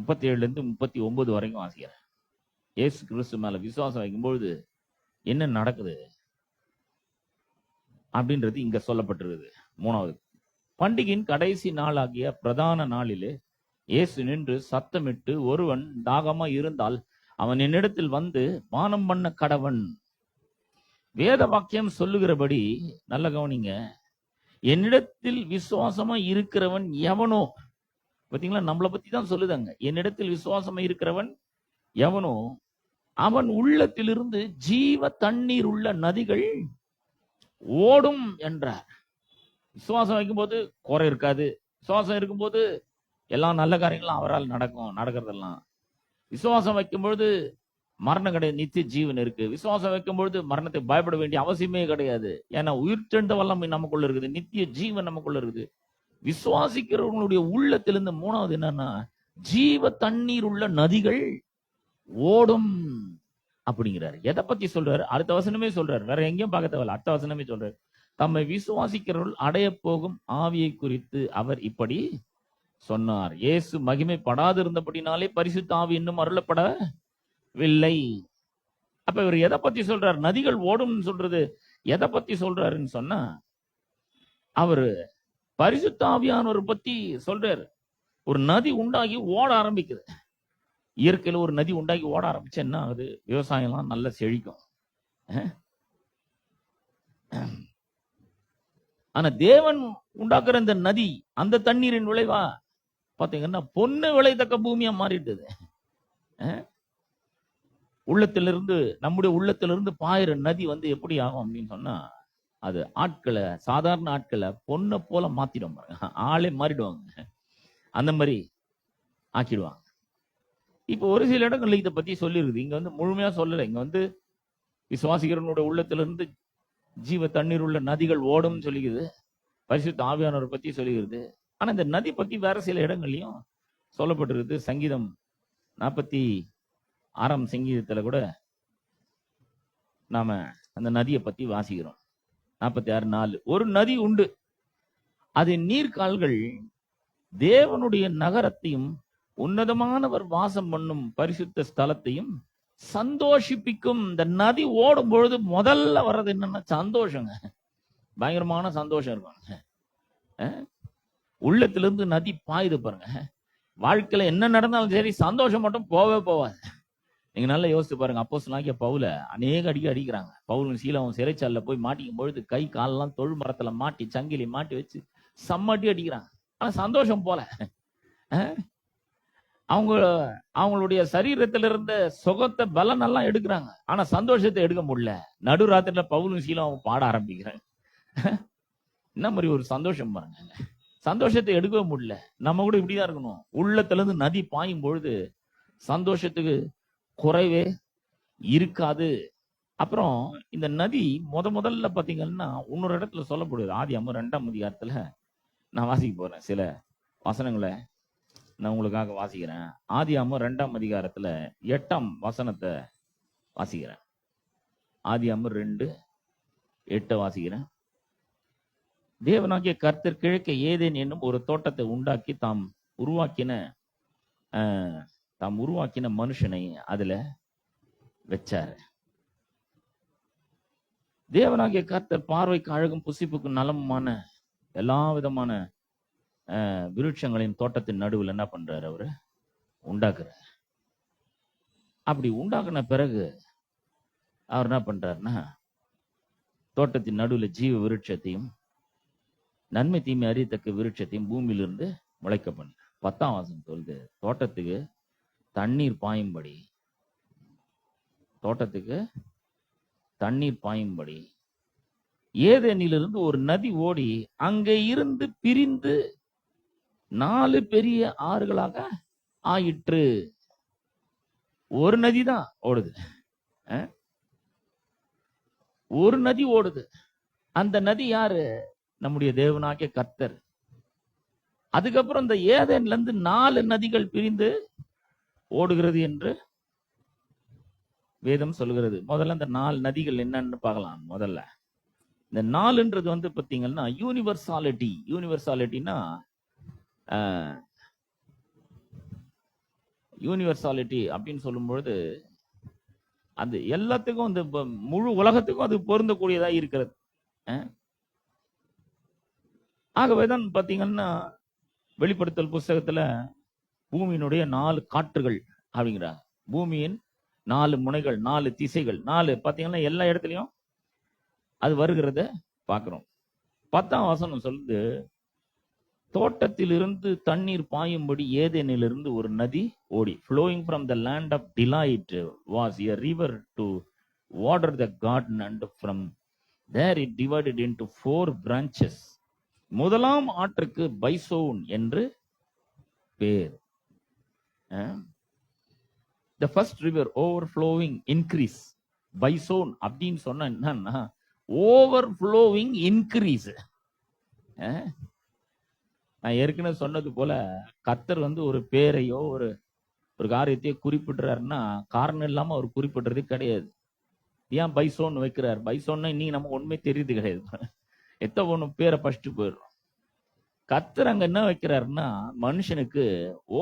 37 39 வரைக்கும் வாசிக்கிறேன். இயேசு கிறிஸ்து மேல விசுவாசம் வைக்கும்பொழுது என்ன நடக்குது அப்படின்றது இங்க சொல்லப்பட்டிருக்குது. மூணாவது, பண்டிகையின் கடைசி நாளாகிய பிரதான நாளிலே இயேசு நின்று சத்தமிட்டு, ஒருவன் தாகமா இருந்தால் அவன் என்னிடத்தில் வந்து பானம் பண்ண கடவன். வேத வாக்கியம் சொல்லுகிறபடி, நல்ல கவனிங்க, என்னிடத்தில் விசுவாசமா இருக்கிறவன் எவனோ, பாத்தீங்களா, நம்மளை பத்தி தான் சொல்லுதாங்க. என்னிடத்தில் விசுவாசமா இருக்கிறவன் எவனோ அவன் உள்ளத்திலிருந்து ஜீவ தண்ணீர் உள்ள நதிகள் ஓடும் என்றார். விசுவாசம் வைக்கும்போது குறை இருக்காது. விசுவாசம் இருக்கும்போது எல்லா நல்ல காரியங்களும் அவரால் நடக்கிறதெல்லாம். விசுவாசம் வைக்கும்பொழுது மரணம் கிடையாது, நித்திய ஜீவன் இருக்கு. விசுவாசம் வைக்கும்பொழுது மரணத்தை பயப்பட வேண்டிய அவசியமே கிடையாது. ஏன்னா உயிர்த்தெழுந்த வல்லமை நமக்குள்ள இருக்குது, நித்திய ஜீவன் நமக்குள்ள இருக்குது. விசுவாசிக்கிறவங்களுடைய உள்ளத்திலிருந்து மூணாவது என்னன்னா, ஜீவ தண்ணீர் உள்ள நதிகள் ஓடும் அப்படிங்கிறாரு. எதை பத்தி சொல்றாரு? அடுத்த வசனமே சொல்றாரு, வேற எங்கேயும் பார்க்க தேவையில்ல, அடுத்த வசனமே சொல்றாரு. தம்மை விசுவாசிக்கிறவர்கள் அடைய போகும் ஆவியை குறித்து அவர் இப்படி சொன்னார். இயேசு மகிமைப்படாது இருந்தபடினாலே பரிசுத்த ஆவி இன்னும் அருளப்படவில்லை. அப்ப இவர் எதை பத்தி சொல்றாரு? நதிகள் ஓடும் சொல்றது எதை பத்தி சொல்றாருன்னு சொன்னா, அவரு பரிசுத்த ஆவியானவர் பத்தி சொல்றாரு. ஒரு நதி உண்டாகி ஓட ஆரம்பிக்குது. இயற்கையில ஒரு நதி உண்டாகி ஓட ஆரம்பிச்சு என்ன ஆகுது? விவசாயம்லாம் நல்லா செழிக்கும். ஆனா தேவன் உண்டாக்குற இந்த நதி, அந்த தண்ணீரின் விளைவா பாத்தீங்கன்னா பொண்ணு விளையத்தக்க பூமியா மாறிடுது. உள்ளத்திலிருந்து, நம்முடைய உள்ளத்திலிருந்து பாயிற நதி வந்து எப்படி ஆகும் அப்படின்னு சொன்னா, அது ஆட்களை, சாதாரண ஆட்களை பொண்ணை போல மாத்திடும். ஆளே மாறிடுவாங்க, அந்த மாதிரி ஆக்கிடுவாங்க. இப்போ ஒரு சில இடங்கள்ல இதை பத்தி சொல்லிருக்குது. இங்க வந்து முழுமையா சொல்லலை. இங்க வந்து விசுவாசிக்கிறவனுடைய உள்ளத்திலிருந்து ஜீவ தண்ணீர் உள்ள நதிகள் ஓடும் சொல்லிக்குது, பரிசுத்த ஆவியானவர் பத்தி சொல்லிக்கிறது. ஆனா இந்த நதி பத்தி வேற சில இடங்கள்லயும் சொல்லப்பட்டிருக்கு. சங்கீதம் 46ஆம் சங்கீதத்துல கூட நாம அந்த நதியை பத்தி வாசிக்கிறோம். 46:4, ஒரு நதி உண்டு, அதன் நீர்கால்கள் தேவனுடைய நகரத்தையும் உன்னதமானவர் வாசம் பண்ணும் பரிசுத்த ஸ்தலத்தையும் சந்தோஷிப்பிக்கும். இந்த நதி ஓடும் பொழுது முதல்ல வர்றது என்னன்னா சந்தோஷங்க, பயங்கரமான சந்தோஷம் இருக்கும். உள்ளத்திலிருந்து நதி பாயுது பாருங்க. வாழ்க்கையில என்ன நடந்தாலும் சரி, சந்தோஷம் மட்டும் போகாது. நீங்க நல்லா யோசிச்சு பாருங்க. அப்போஸ்தலனாகிய பவுல அநேக அடிக்கிறாங்க. பவுலும் சீலாவும் சிறைச்சாலையில போய் மாட்டிக்கும் பொழுது கை காலெல்லாம் தொழு மரத்துல மாட்டி, சங்கிலி மாட்டி வச்சு சம்மட்டி அடிக்கிறாங்க. ஆனா சந்தோஷம் போல. அவங்களுடைய சரீரத்துல இருந்த சுகத்தை, பலன் எல்லாம் எடுக்கிறாங்க. ஆனா சந்தோஷத்தை எடுக்க முடியல. நடுராத்திரில பவுலும் சீலாவும் பாட ஆரம்பிக்கிறாங்க. என்ன மாதிரி ஒரு சந்தோஷம் பாருங்க. சந்தோஷத்தை எடுக்கவே முடியல. நம்ம கூட இப்படிதான் இருக்கணும். உள்ளத்துல இருந்து நதி பாயும் பொழுது சந்தோஷத்துக்கு குறைவே இருக்காது. அப்புறம் இந்த நதி முதல்ல பாத்தீங்கன்னா இன்னொரு இடத்துல சொல்லப்படுது. ஆதியாகமம் 2ஆம் அதிகாரத்துல நான் வாசிக்க போறேன். சில வசனங்களை நான் உங்களுக்காக வாசிக்கிறேன். ஆதியாகமம் 2ஆம் அதிகாரத்துல 8ஆம் வசனத்தை வாசிக்கிறேன். ஆதியாகமம் 2:8 வாசிக்கிறேன். தேவனாகிய கர்த்தர் கிழக்கே ஏதேன் என்னும் ஒரு தோட்டத்தை உண்டாக்கி தாம் உருவாக்கின மனுஷனை அதுல வச்சாரு. தேவனாகிய கர்த்தர் பார்வைக்கு அழகும் புசிப்புக்கு நலமுமான எல்லா விதமான விருட்சங்களின் தோட்டத்தின் நடுவில் என்ன பண்றாரு? அவரு உண்டாக்குறாரு. அப்படி உண்டாக்குன பிறகு அவர் என்ன பண்றாருன்னா, தோட்டத்தின் நடுவில் ஜீவ விருட்சத்தையும் நன்மை தீமை அறியத்தக்க விருட்சத்தையும் பூமியிலிருந்து முளைக்க பண்ணு. 10ஆம் வசனம் சொல்லுது, தோட்டத்துக்கு தண்ணீர் பாயும்படி, தோட்டத்துக்கு தண்ணீர் பாயும்படி ஏதேனிலிருந்து ஒரு நதி ஓடி அங்கே இருந்து பிரிந்து 4 பெரிய ஆறுகளாக ஆயிற்று. ஒரு நதி தான் ஓடுது, ஒரு நதி ஓடுது. அந்த நதி யாரு? நம்முடைய தேவனாகிய கர்த்தர். அதுக்கப்புறம் இந்த ஏதேன்ல இருந்து 4 நதிகள் பிரிந்து ஓடுகிறது என்று வேதம் சொல்கிறது. முதல்ல இந்த 4 நதிகள் என்னன்னு பார்க்கலாம். முதல்ல இந்த 4ன்றது வந்து பாத்தீங்கன்னா யூனிவர்சாலிட்டி. யூனிவர்சாலிட்டினா யூனிவர்சாலிட்டி அப்படின்னு சொல்லும்பொழுது அது எல்லாத்துக்கும் அந்த முழு உலகத்துக்கும் அது பொருந்தக்கூடியதா இருக்கிறது. ஆகவேதான் பாத்தீங்கன்னா வெளிப்படுத்தல் புஸ்தகத்துல பூமியினுடைய 4 காற்றுகள் அப்படிங்கிறாங்க. பூமியின் 4 முனைகள், 4 திசைகள், 4 பாத்தீங்கன்னா எல்லா இடத்துலயும் அது வருகிறத பார்க்கிறோம். 10ஆம் வசனம் சொல்லுது, தோட்டத்திலிருந்து தண்ணீர் பாயும்படி ஏதேனிலிருந்து ஒரு நதி ஓடி, flowing from the land of delight was a river to water the garden, and from there it divided into 4 branches. முதலாம் ஆற்றுக்கு பைசோன் என்று பேர். The first river overflowing increase. பைசோன் அப்படின்னு சொன்னா என்னன்னா ஓவர்ஃப்ளோவிங் இன்க்ரீஸ். நான் ஏற்கனவே சொன்னது போல கர்த்தர் வந்து ஒரு பேரையோ ஒரு காரியத்தையோ குறிப்பிடுறாருன்னா காரணம் இல்லாம அவர் குறிப்பிடுறது கிடையாது. ஏன் பைசோன் வைக்கிறார்? பைசோன்னா இன்னைக்கு நம்ம ஒண்ணுமே தெரியுது கிடையாது. எத்த ஒண்ணு பேரை பஸ்ட்டு போயிடுறோம். கர்த்தர் அங்க என்ன வைக்கிறாருன்னா மனுஷனுக்கு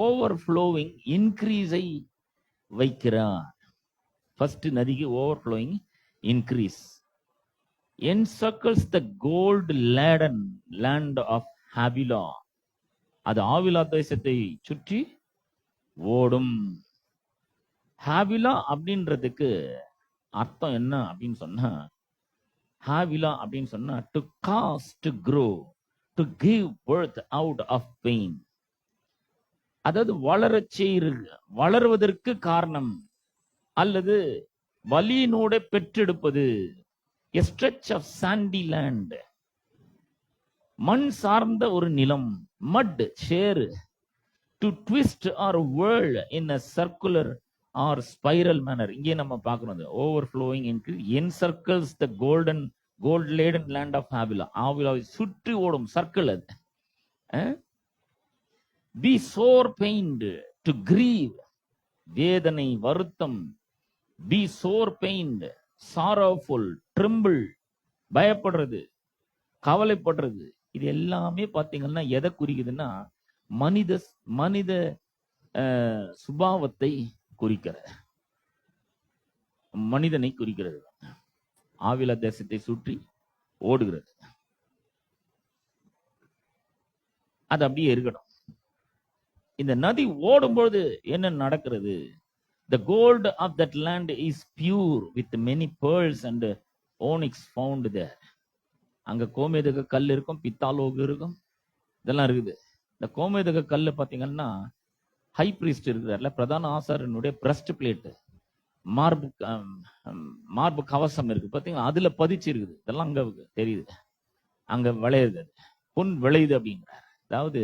ஓவர்ஃப்ளோவிங் இன்க்ரீஸை வைக்கிறார். ஃபர்ஸ்ட் நதிக்கு overflowing increase. encircles the gold laden land of Havilah. அது ஆவிலா தேசத்தை சுற்றி ஓடும். ஹாவிலா அப்படின்றதுக்கு அர்த்தம் என்ன அப்படின்னு சொன்னா, ஹாவிலா அப்படின்னு சொன்னா to cause, to grow, to give birth out of pain. அதாவது வளருவதற்கு காரணம் அல்லது வலியினோட பெற்றெடுப்பது. A stretch of sandy land. மண் சார்ந்த ஒரு நிலம். மட், சேறு. To twist or whirl in a circular or spiral manner. இங்கே நம்ம பார்க்கணும். Overflowing encircles the gold laden land of Havilah. ஆவிலாவை சுற்றி ஓடும் சர்க்கிள் அது. Be sore pained, to grieve. வேதனை, வருத்தம். Be sore pained, sorrowful, tremble, பயப்படுறது, கவலைப்படுறது. இது எல்லாமே பாத்தீங்கன்னா எதை குறிக்குதுன்னா மனித சுபாவத்தை குறிக்கிற, மனிதனை குறிக்கிறது. ஆவிலா தேசத்தை சுற்றி ஓடுகிறது. அது அப்படியே இருக்கணும். இந்த நதி ஓடும்போது என்ன நடக்கிறது? The gold of that land is pure with many pearls and onyx found there. அங்க கோமேதக கல் இருக்கும், பித்தாலோகு இருக்கும், இதெல்லாம் இருக்குது. இந்த கோமேதக கல்லு பாத்தீங்கன்னா ஹை பிரீஸ்ட் இருக்கிறார்ல, பிரதான ஆசாரியனுடைய பிரஸ்ட் பிளேட், மார்பு கவசம் இருக்கு பாத்தீங்கன்னா, அதுல பதிச்சு இருக்குது. இதெல்லாம் அங்க தெரியுது. அங்க விளையுது, பொன் விளையுது அப்படிங்கிறார். அதாவது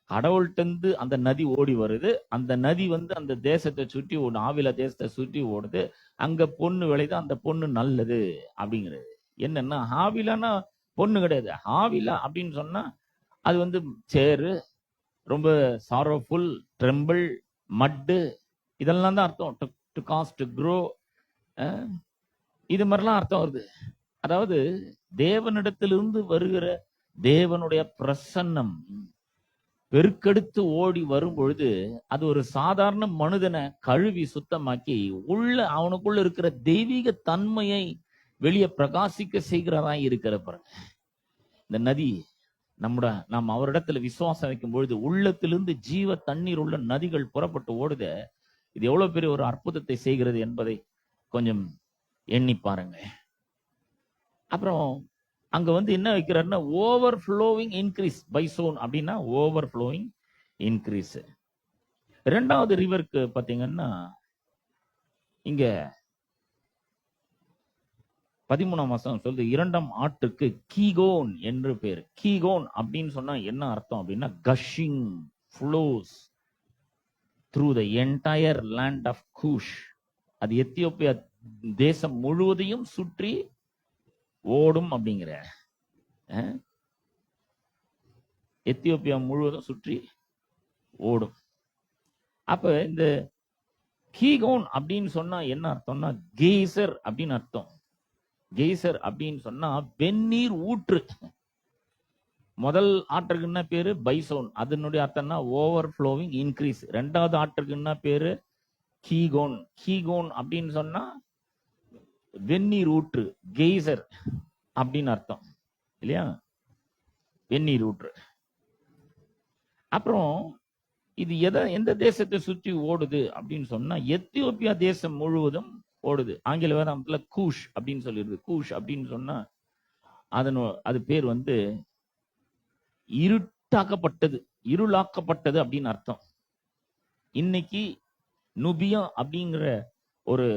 கடவுள்கிட்ட அந்த நதி ஓடி வருது. அந்த நதி அந்த தேசத்தை சுற்றி ஓடும், ஆவிலா தேசத்தை சுற்றி ஓடுது. அங்க பொண்ணு விளையுது, அந்த பொண்ணு நல்லது அப்படிங்கிறது. என்னன்னா ஆவிலானா பொண்ணு கிடையாது. ஆவிலா அப்படின்னு சொன்னா அது சேரு, ரொம்ப சாரோஃபுல், ட்ரெம்பிள், மட்டு, இதெல்லாம் தான் அர்த்தம். டு காஸ், டு க்ரோ, இது மாதிரிலாம் அர்த்தம் வருது. அதாவது தேவனிடத்திலிருந்து வருகிற தேவனுடைய பிரசன்னம் பெருக்கெடுத்து ஓடி வரும் பொழுது அது ஒரு சாதாரண மனிதனை கழுவி சுத்தமாக்கி அவனுக்குள்ள இருக்கிற தெய்வீக தன்மையை வெளியே பிரகாசிக்க செய்கிறதா இருக்கிற பாருங்க. இந்த நதி நாம் அவரிடத்துல விசுவாசம் வைக்கும் பொழுது உள்ளத்திலிருந்து ஜீவ தண்ணீர் உள்ள நதிகள் புறப்பட்டு ஓடுத. இது எவ்வளவு பெரிய ஒரு அற்புதத்தை செய்கிறது என்பதை கொஞ்சம் எண்ணி பாருங்க. அப்புறம் அங்க என்ன வைக்கிறாருன்னா ஓவர் ஃப்ளோவிங் இன்க்ரீஸ். பைசோன் அப்படின்னா ஓவர் ஃப்ளோவிங் இன்க்ரீஸ். இரண்டாவது ரிவருக்கு பாத்தீங்கன்னா இங்க 13ஆம் வசனம் சொல்லுது, இரண்டாம் ஆற்றுக்கு கீகோன் என்று பேர். கீகோன் அப்படின்னு சொன்னா என்ன அர்த்தம் அப்படின்னா, gushing flows through the entire land of Cush. அது எத்தியோப்பியா தேசம் முழுவதையும் சுற்றி ஓடும் அப்படிங்கிற. எத்தியோப்பியா முழுவதும் சுற்றி ஓடும். அப்ப இந்த கீகோன் அப்படின்னு சொன்னா என்ன அர்த்தம்னா, கெய்சர் அப்படின்னு அர்த்தம். கெய்சர் அப்படின்னு சொன்னா வெந்நீர் ஊற்று. முதல் ஆற்றுக்கு என்ன பேரு? பைசோன். அதனுடைய அர்த்தம்னா ஓவர் ஃப்ளோவிங், இன்க்ரீஸ். ரெண்டாவது ஆற்றுக்கு என்ன பேரு? கீகோன். கீகோன் அப்படின்னு சொன்னா வெந்நீர் ஊற்று, கெய்சர் அப்படின்னு அர்த்தம் இல்லையா? வெந்நீர் ஊற்று. அப்புறம் இது எந்த தேசத்தை சுற்றி ஓடுது அப்படின்னு சொன்னா, எத்தியோப்பியா தேசம் முழுவதும் ஓடுது. ஆங்கில வேதாந்தத்துல கூஷ் அப்படின்னு சொல்லிடுது. கூஷ் அப்படின்னு சொன்னா அது பேர் வந்து இருட்டாக்கப்பட்டது, இருளாக்கப்பட்டது அப்படின்னு அர்த்தம். இன்னைக்கு நுபியா அப்படிங்கிற ஒரு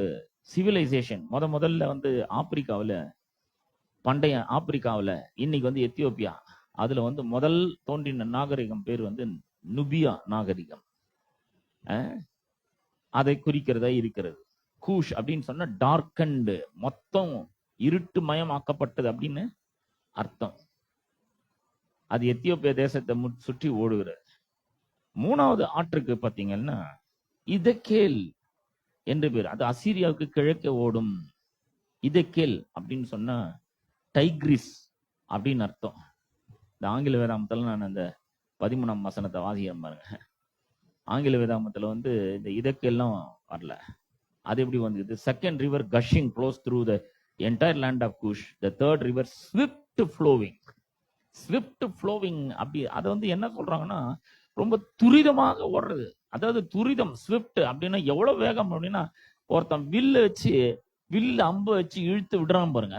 சிவிலைசேஷன் முதல்ல வந்து ஆப்பிரிக்காவில், பண்டைய ஆப்பிரிக்காவில், இன்னைக்கு வந்து எத்தியோப்பியா, அதுல வந்து முதல் தோன்றின நாகரிகம் பேர் வந்து நுபியா நாகரிகம். அதை குறிக்கிறதா இருக்கிறது. கூஷ் அப்படின்னு சொன்னா டார்க்கண்டு, மொத்தம் இருட்டு மயமாக்கப்பட்டது அப்படின்னு அர்த்தம். அது எத்தியோப்பியா தேசத்தை சுற்றி ஓடுகிறது. மூணாவது ஆற்றுக்கு பாத்தீங்கன்னா இதக்கேல் என்று பேர். அது அசீரியாவுக்கு கிழக்கே ஓடும். இதக்கேல் அப்படின்னு சொன்னா டைக்ரிஸ் அப்படின்னு அர்த்தம். இந்த ஆங்கில வேதாமத்துல நான் அந்த 13ஆம் வசனத்தை வாசிக்கிறேன் பாருங்க. ஆங்கில வேதாமத்துல வந்து இந்த இதக்கேல்லாம் வரல. அது எப்படி வந்தது? Second river gushing flows through the entire land of Cush. The third river swift flowing. Swift flowing அப்படி அதை வந்து என்ன சொல்றாங்கன்னா, ரொம்ப துரிதமாக ஓடுறது. அதாவது துரிதம். ஸ்விஃப்ட் அப்படின்னா எவ்வளவு வேகம் அப்படின்னா, ஒருத்தன் வில்லு அம்பு வச்சு இழுத்து விடுறான் பாருங்க.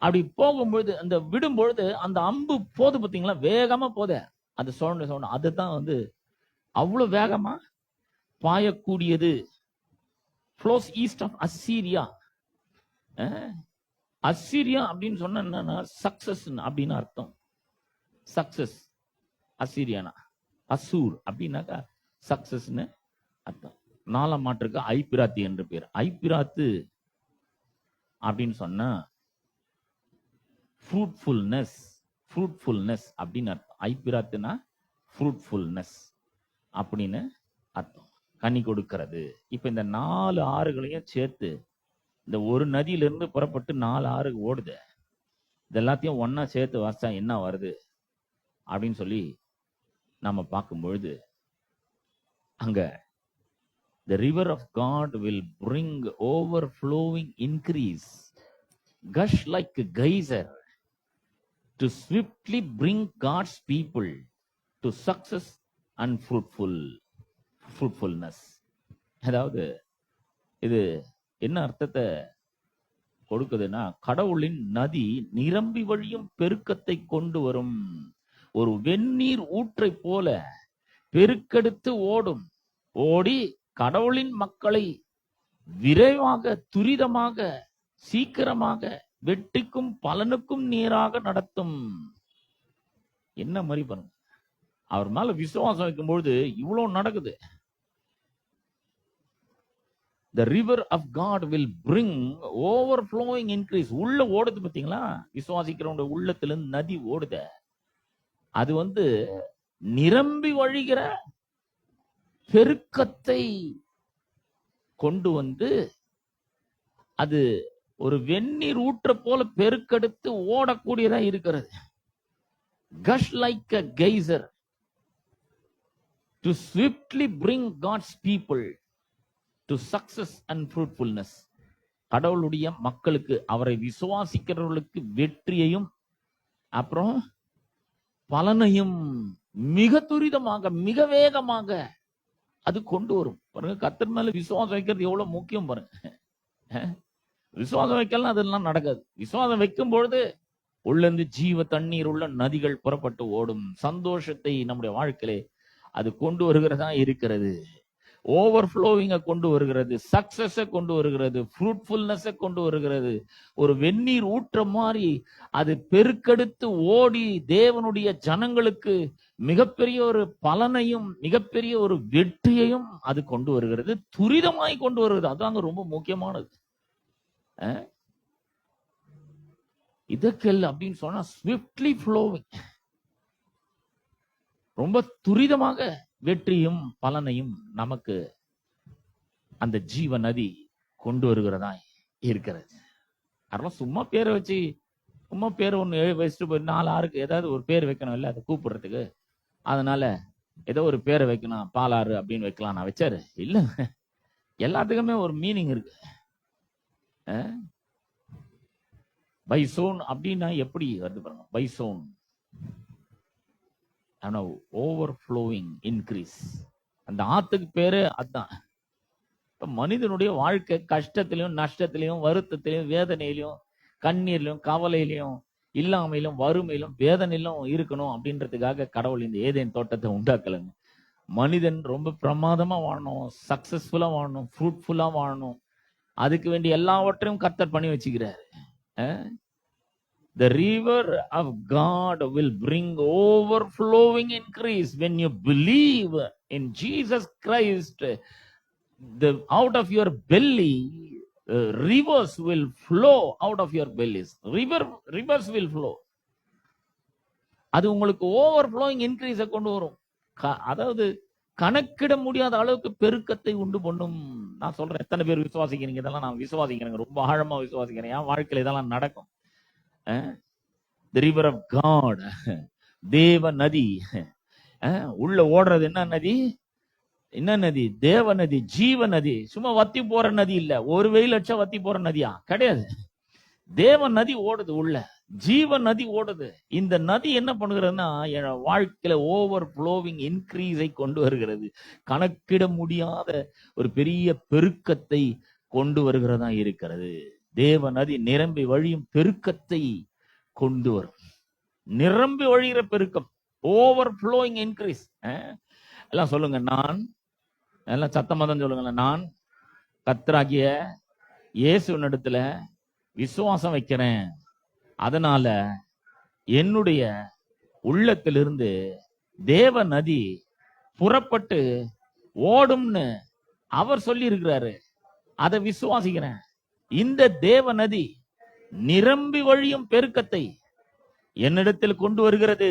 அப்படி போகும்பொழுது, அந்த விடும்பொழுது அந்த அம்பு போது பார்த்தீங்களா, வேகமா போத அது சோழ அதுதான் வந்து அவ்வளவு வேகமா பாயக்கூடியது. ஃப்ளோஸ் ஈஸ்ட் ஆஃப் அசீரியா. அசீரியா அப்படின்னு சொன்ன என்னன்னா சக்சஸ் அப்படின்னு அர்த்தம். சக்சஸ். அசீரியானா அசூர் அப்படின்னாக்கா சக்சஸ்ன்னு அர்த்தம். 4ஆம் ஆற்றுக்கு ஐபிராத்து என்று பேர். ஐபிராத்து அப்படின்னு சொன்னா ஃப்ரூட்ஃபுல்னஸ், ஃப்ரூட்ஃபுல்னஸ் அப்படின்னு அர்த்தம். ஐபிராத்துனா ஃப்ரூட்ஃபுல்னஸ் அப்படின்னு அர்த்தம், கனி கொடுக்கிறது. இப்ப இந்த 4 ஆறுகளையும் சேர்த்து, இந்த ஒரு நதியிலிருந்து புறப்பட்டு 4 ஆறு ஓடுது, இதெல்லாத்தையும் ஒன்னா சேர்த்து வாசிச்சா என்ன வருது அப்படின்னு சொல்லி நம்ம பார்க்கும்பொழுது, அங்க the river of God will bring overflowing increase, gush like a geyser, to swiftly bring God's people to success and fruitfulness. அதாவது இது என்ன அர்த்தத்தை கொடுக்குதுன்னா, கடவுளின் நதி நிரம்பி வழியும் பெருக்கத்தை கொண்டு வரும். ஒரு வெந்நீர் ஊற்றை போல பெருக்கெடுத்து ஓடும். ஓடி கடவுளின் மக்களை விரைவாக, துரிதமாக, சீக்கிரமாக வெற்றிக்கும் பலனுக்கும் நேராக நடத்தும். என்ன மாதிரி பாருங்க, அவர் மேல விசுவாசம் வைக்கும்பொழுது இவ்வளவு நடக்குது. The river of God will bring overflowing increase. உள்ள ஓடுது பாத்தீங்களா, விசுவாசிக்கிறவங்க உள்ளத்திலிருந்து நதி ஓடுத. அது வந்து நிரம்பி வழிகிற பெருக்கத்தை கொண்டு வந்து, அது ஒரு வெந்நீர் ஊற்ற போல பெருக்கெடுத்து ஓடக்கூடியதா இருக்கிறது. Gush like a geyser to swiftly bring God's people to success and fruitfulness. கடவுளுடைய மக்களுக்கு, அவரை விசுவாசிக்கிறவர்களுக்கு வெற்றியையும் அப்புறம் பலனையும் மிக துரிதமாக, மிக வேகமாக அது கொண்டு வரும். பாருங்க, கர்த்தர் மேல விசுவாசம் வைக்கிறது எவ்வளவு முக்கியம் பாருங்க. விசுவாசம் வைக்கலாம் அதெல்லாம் நடக்காது. விசுவாசம் வைக்கும் பொழுது உள்ள இருந்து ஜீவ தண்ணீர் உள்ள நதிகள் புறப்பட்டு ஓடும். சந்தோஷத்தை நம்முடைய வாழ்க்கையிலே அது கொண்டு வருகிறதா இருக்கிறது. ஓவர்ஃப்ளோவிங்க கொண்டு வருகிறது, சக்சஸ கொண்டு வருகிறது, ஃப்ரூட்ஃபுல்னஸ கொண்டு வருகிறது. ஒரு வெந்நீர் ஊற்ற மாதிரி அது பெருக்கெடுத்து ஓடி தேவனுடைய ஜனங்களுக்கு மிகப்பெரிய ஒரு பலனையும் மிகப்பெரிய ஒரு வெற்றியையும் அது கொண்டு வருகிறது. துரிதமாய் கொண்டு வருகிறது. அதாங்க ரொம்ப முக்கியமானது. இதற்கெல்லாம் அப்படின்னு சொன்னா ஸ்விஃப்ட்லி ஃப்ளோவிங், ரொம்ப துரிதமாக வெற்றியும் பலனையும் நமக்கு அந்த ஜீவ நதி கொண்டு வருகிறதா இருக்கிறது. அதெல்லாம் சும்மா பேரை வச்சு சும்மா பேர் ஒன்று வச்சுட்டு போய் 4-6க்கு ஏதாவது ஒரு பேர் வைக்கணும் இல்லை அதை கூப்பிடுறதுக்கு. அதனால ஏதோ ஒரு பேரை வைக்கணும், பாலாறு அப்படின்னு வைக்கலாம். நான் வச்சாரு இல்ல, எல்லாத்துக்குமே ஒரு மீனிங் இருக்கு. பைசோன் அப்படின்னா எப்படி வருது பாருங்க. பைசோன் ஓவர்ஃப்ளோவிங் இன்க்ரீஸ். அந்த ஆத்துக்கு பேரு அதுதான். இப்ப மனிதனுடைய வாழ்க்கை கஷ்டத்திலையும் நஷ்டத்திலையும் வருத்தத்திலையும் வேதனையிலையும் கண்ணீர்லையும் கவலையிலையும் இல்லாமையிலும் வறுமையிலும் வேதனையிலும் இருக்கணும் அப்படின்றதுக்காக கடவுள் இந்த ஏதேன் தோட்டத்தை உண்டாக்கலங்க. மனிதன் ரொம்ப பிரமாதமா வாழணும், சக்சஸ்ஃபுல்லா வாழணும், ஃப்ரூட்ஃபுல்லா வாழணும். அதுக்கு வேண்டிய எல்லாவற்றையும் கர்த்தர் பண்ணி வச்சுக்கிறாரு. The river of God will bring overflowing increase when you believe in Jesus Christ. Out of your belly, rivers will flow out of your bellies. Rivers will flow. அது உங்களுக்கு ஓவர்ஃப்ளோயிங் இன்க்ரீஸை கொண்டு வரும். அதாவது கணக்கிட முடியாத அளவுக்கு பெருக்கத்தை உண்டு பண்ணும். நான் சொல்றேன், எத்தனை பேர் விசுவாசிக்கிறீங்க? இதெல்லாம் நான் விசுவாசிக்கிறேங்க, ரொம்ப ஆழமா விசுவாசிக்கிறேன். என் வாழ்க்கையில இதெல்லாம் நடக்கும். The river of God, தேவ நதி. உள்ள ஓடுறது என்ன நதி? என்ன நதி? தேவ நதி, ஜீவ நதி. சும்மா வத்தி போற நதி இல்ல, ஒரு வெயில் அடிச்சா வத்தி போற நதியா கிடையாது. தேவ நதி ஓடுது, உள்ள ஜீவ நதி ஓடுது. இந்த நதி என்ன பண்ணுகிறதுன்னா என் வாழ்க்கையில ஓவர் ஃப்ளோவிங் இன்க்ரீஸை கொண்டு வருகிறது. கணக்கிட முடியாத ஒரு பெரிய பெருக்கத்தை கொண்டு வருகிறதா இருக்கிறது. தேவ நதி நிரம்பி வழியும் பெருக்கத்தை கொண்டு வரும். நிரம்பி வழிகிற பெருக்கம், ஓவர் ஃப்ளோயிங் இன்க்ரீஸ். எல்லாம் சொல்லுங்க, நான் எல்லாம் சத்தமா தான் சொல்லுங்க, நான் கர்த்தராகிய இயேசுவினிடத்துல விசுவாசம் வைக்கிறேன். அதனால என்னுடைய உள்ளத்திலிருந்து தேவ நதி புறப்பட்டு ஓடும்னு அவர் சொல்லி இருக்கிறாரு. அதை விசுவாசிக்கிறேன். இந்த தேவ நதி நிரம்பி வழியும் பெருக்கத்தை என்னிடத்தில் கொண்டு வருகிறது.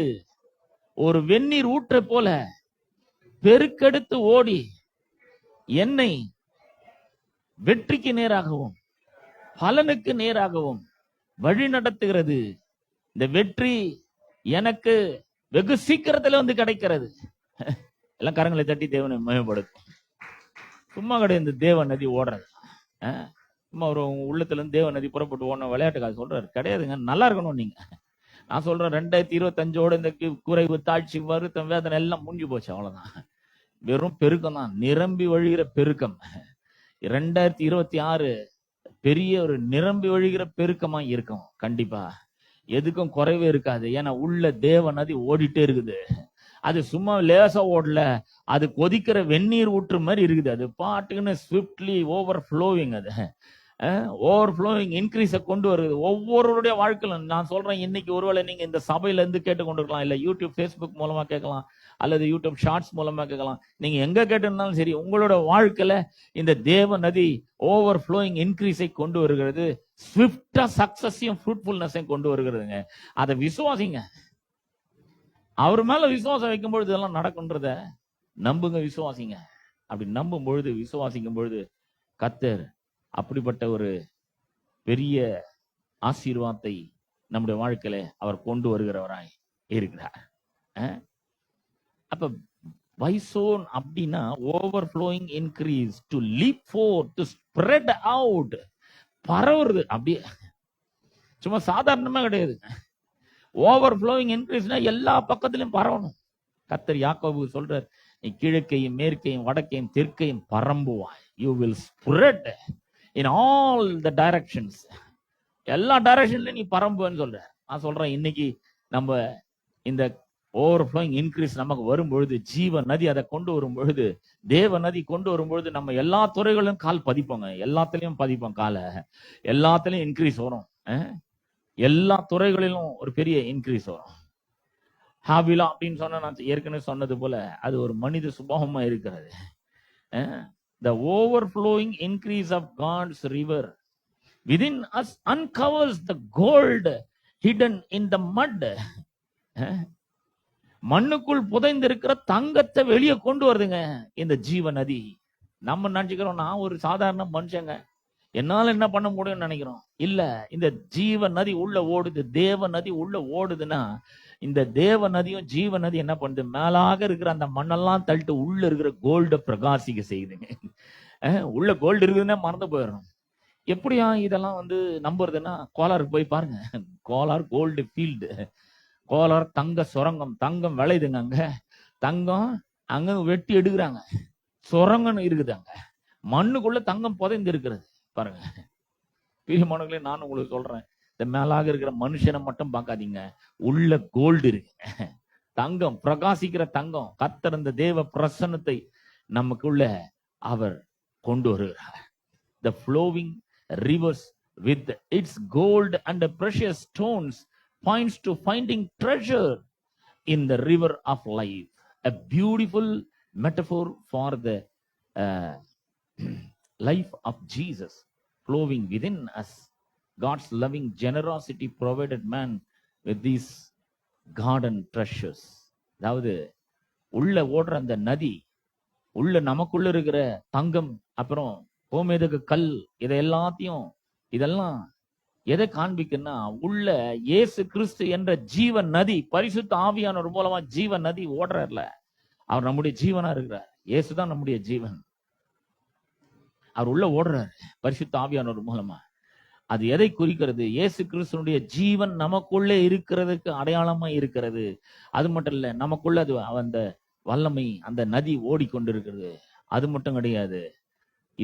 ஒரு வெந்நீர் ஊற்ற போல பெருக்கெடுத்து ஓடி என்னை வெற்றிக்கு நேராகவும் பலனுக்கு நேராகவும் வழி நடத்துகிறது. இந்த வெற்றி எனக்கு வெகு சீக்கிரத்துல வந்து கிடைக்கிறது. எல்லாம் கரங்களை தட்டி தேவனை மகிமைப்படுத்தும். சும்மா கிடையாது இந்த தேவ நதி ஓடுறது. சும்மா ஒரு உள்ளத்துல இருந்து தேவ நதி புறப்பட்டு ஓடணும் விளையாட்டுக்காக சொல்றாரு கிடையாதுங்க. நல்லா இருக்கணும். நீங்க நான் சொல்றேன் 2025 இந்த குறைவு தாழ்ச்சி வருத்தம் வேதனை எல்லாம் முடிஞ்சு போச்சு, அவ்வளவுதான். வெறும் பெருக்கம் தான், நிரம்பி வழிகிற பெருக்கம். 2026 பெரிய ஒரு நிரம்பி வழிகிற பெருக்கமா இருக்கும். கண்டிப்பா எதுக்கும் குறைவே இருக்காது. ஏன்னா உள்ள தேவ நதி ஓடிட்டே இருக்குது. அது சும்மா லேசா ஓடல, அது கொதிக்கிற வெந்நீர் ஊற்று மாதிரி இருக்குது. அது பாட்டுக்குன்னு ஸ்விஃப்ட்லி ஓவர் ஃப்ளோவிங். அது ஓவர் ஃப்ளோவிங் இன்க்ரீஸை கொண்டு வருது ஒவ்வொருடைய வாழ்க்கையிலும். நான் சொல்றேன், இன்னைக்கு ஒருவேளை நீங்க இந்த சபையில இருந்து கேட்டுக்கொண்டிருக்கலாம், இல்ல யூடியூப் ஃபேஸ்புக் மூலமா கேட்கலாம், அல்லது யூடியூப் ஷார்ட்ஸ் மூலமா கேட்கலாம். நீங்க எங்க கேட்டிருந்தாலும் சரி, உங்களோட வாழ்க்கையில இந்த தேவ நதி ஓவர் ஃப்ளோயிங் இன்க்ரீஸை கொண்டு வருகிறது. ஸ்விஃப்டா சக்சஸையும் ஃப்ரூட்ஃபுல்னஸையும் கொண்டு வருகிறதுங்க. அதை விசுவாசிங்க. அவர் மேல விசுவாசம் வைக்கும் பொழுது இதெல்லாம் நடக்கும்ன்றத நம்புங்க, விசுவாசிங்க. அப்படி நம்பும் பொழுது, விசுவாசிக்கும் பொழுது கர்த்தர் அப்படிப்பட்ட ஒரு பெரிய ஆசீர்வாதத்தை நம்முடைய வாழ்க்கையில அவர் கொண்டு வருகிறவராய் இருக்கிறார். அப்ப பைசோன் அப்படின்னா overflowing increase, to leap forth, to spread out, பரவுறது. அப்படியே சும்மா சாதாரணமா கிடையாது. ஓவர் ஃப்ளோயிங் இன்க்ரீஸ்னா எல்லா பக்கத்திலும் பரவணும். கர்த்தர் யாக்கோபு சொல்றார், நீ கிழக்கையும் மேற்கையும் வடக்கையும் தெற்கையும் பரம்புவாய். You will spread in all the directions. எல்லா டைரக்ஷன்லயும் நீ பரம்புன்னு சொல்ற. நான் சொல்றேன், இன்னைக்கு நம்ம இந்த ஓவர்ஃப்ளோயிங் இன்க்ரீஸ் நமக்கு வரும் பொழுது, ஜீவ நதி அதை கொண்டு வரும் பொழுது, தேவ நதி கொண்டு வரும் பொழுது, நம்ம எல்லா துறைகளிலும் கால் பதிப்போங்க. எல்லாத்துலயும் பதிப்போம் காலை. எல்லாத்துலயும் இன்க்ரீஸ் வரும். எல்லா துறைகளிலும் ஒரு பெரிய இன்க்ரீஸ் வரும். ஹாபிலா அப்படின்னு சொன்னா, நான் ஏற்கனவே சொன்னது போல, அது ஒரு மனித சுபாவமா இருக்கிறது. The overflowing increase of God's river within us uncovers the gold hidden in the mud. மண்ணுக்குள் புதைந்திருக்கிற தங்கத்தை வெளியே கொண்டு வருதுங்க இந்த ஜீவ நதி. நம்ம நினைச்சுக்கிறோம், நான் ஒரு சாதாரண மனுஷங்க, என்னால என்ன பண்ண முடியும்னு நினைக்கிறோம். இல்ல, இந்த ஜீவ நதி உள்ள ஓடுது, தேவ நதி உள்ள ஓடுதுன்னா, இந்த தேவ நதியும் ஜீவ நதி என்ன பண்ணுது, மேலாக இருக்கிற அந்த மண்ணெல்லாம் தள்ளிட்டு உள்ள இருக்கிற கோல்ட பிரகாசிக்க செய்யுதுங்க. உள்ள கோல்டு இருக்குதுன்னா மறந்து போயிடணும். எப்படியா இதெல்லாம் நம்புறதுன்னா, கோலாருக்கு போய் பாருங்க. கோலார் கோல்டு ஃபீல்டு, கோலார் தங்க சுரங்கம், தங்கம் விளையுதுங்க. அங்க தங்கம் அங்க வெட்டி எடுக்கிறாங்க, சுரங்கன்னு இருக்குது அங்க, மண்ணுக்குள்ள தங்கம் புதைந்து இருக்கிறது பாருங்க. பிரியமானவர்களே, நான் உங்களுக்கு சொல்றேன், இந்த மேலாக இருக்கிற மனுஷனை மட்டும் பார்க்காதீங்க, உள்ள கோல்டு இருக்கு, தங்கம், பிரகாசிக்கிற தங்கம். கர்த்தர் இந்த தேவ பிரசன்னத்தை நமக்குள்ள அவர் கொண்டு வருகிறார். The flowing rivers with its gold and precious stones points to finding treasure in the river of life. A beautiful metaphor for the life of Jesus flowing within us. God's loving generosity provided man with these garden treasures. அதாவது உள்ள ஓடுற அந்த நதி, உள்ள நமக்குள்ள இருக்கிற தங்கம், அப்புறம் கோமேதக கல், இதெல்லாம் எதை காண்பிக்குன்னா, உள்ள இயேசு கிறிஸ்து என்ற ஜீவன் நதி, பரிசுத்த ஆவியானவர் மூலமா ஜீவன் நதி ஓடுறார்ல, அவர் நம்முடைய ஜீவனா இருக்கிறார். இயேசுதான் நம்முடைய ஜீவன். அவர் உள்ள ஓடுறாரு பரிசுத்த ஆவியானவர் மூலமா. அது எதை குறிக்கிறது? இயேசு கிறிஸ்துனுடைய ஜீவன் நமக்குள்ளே இருக்கிறதுக்கு அடையாளமா இருக்கிறது. அது மட்டும் இல்ல, நமக்குள்ள அது அந்த வல்லமை, அந்த நதி ஓடிக்கொண்டிருக்கிறது. அது மட்டும் கிடையாது,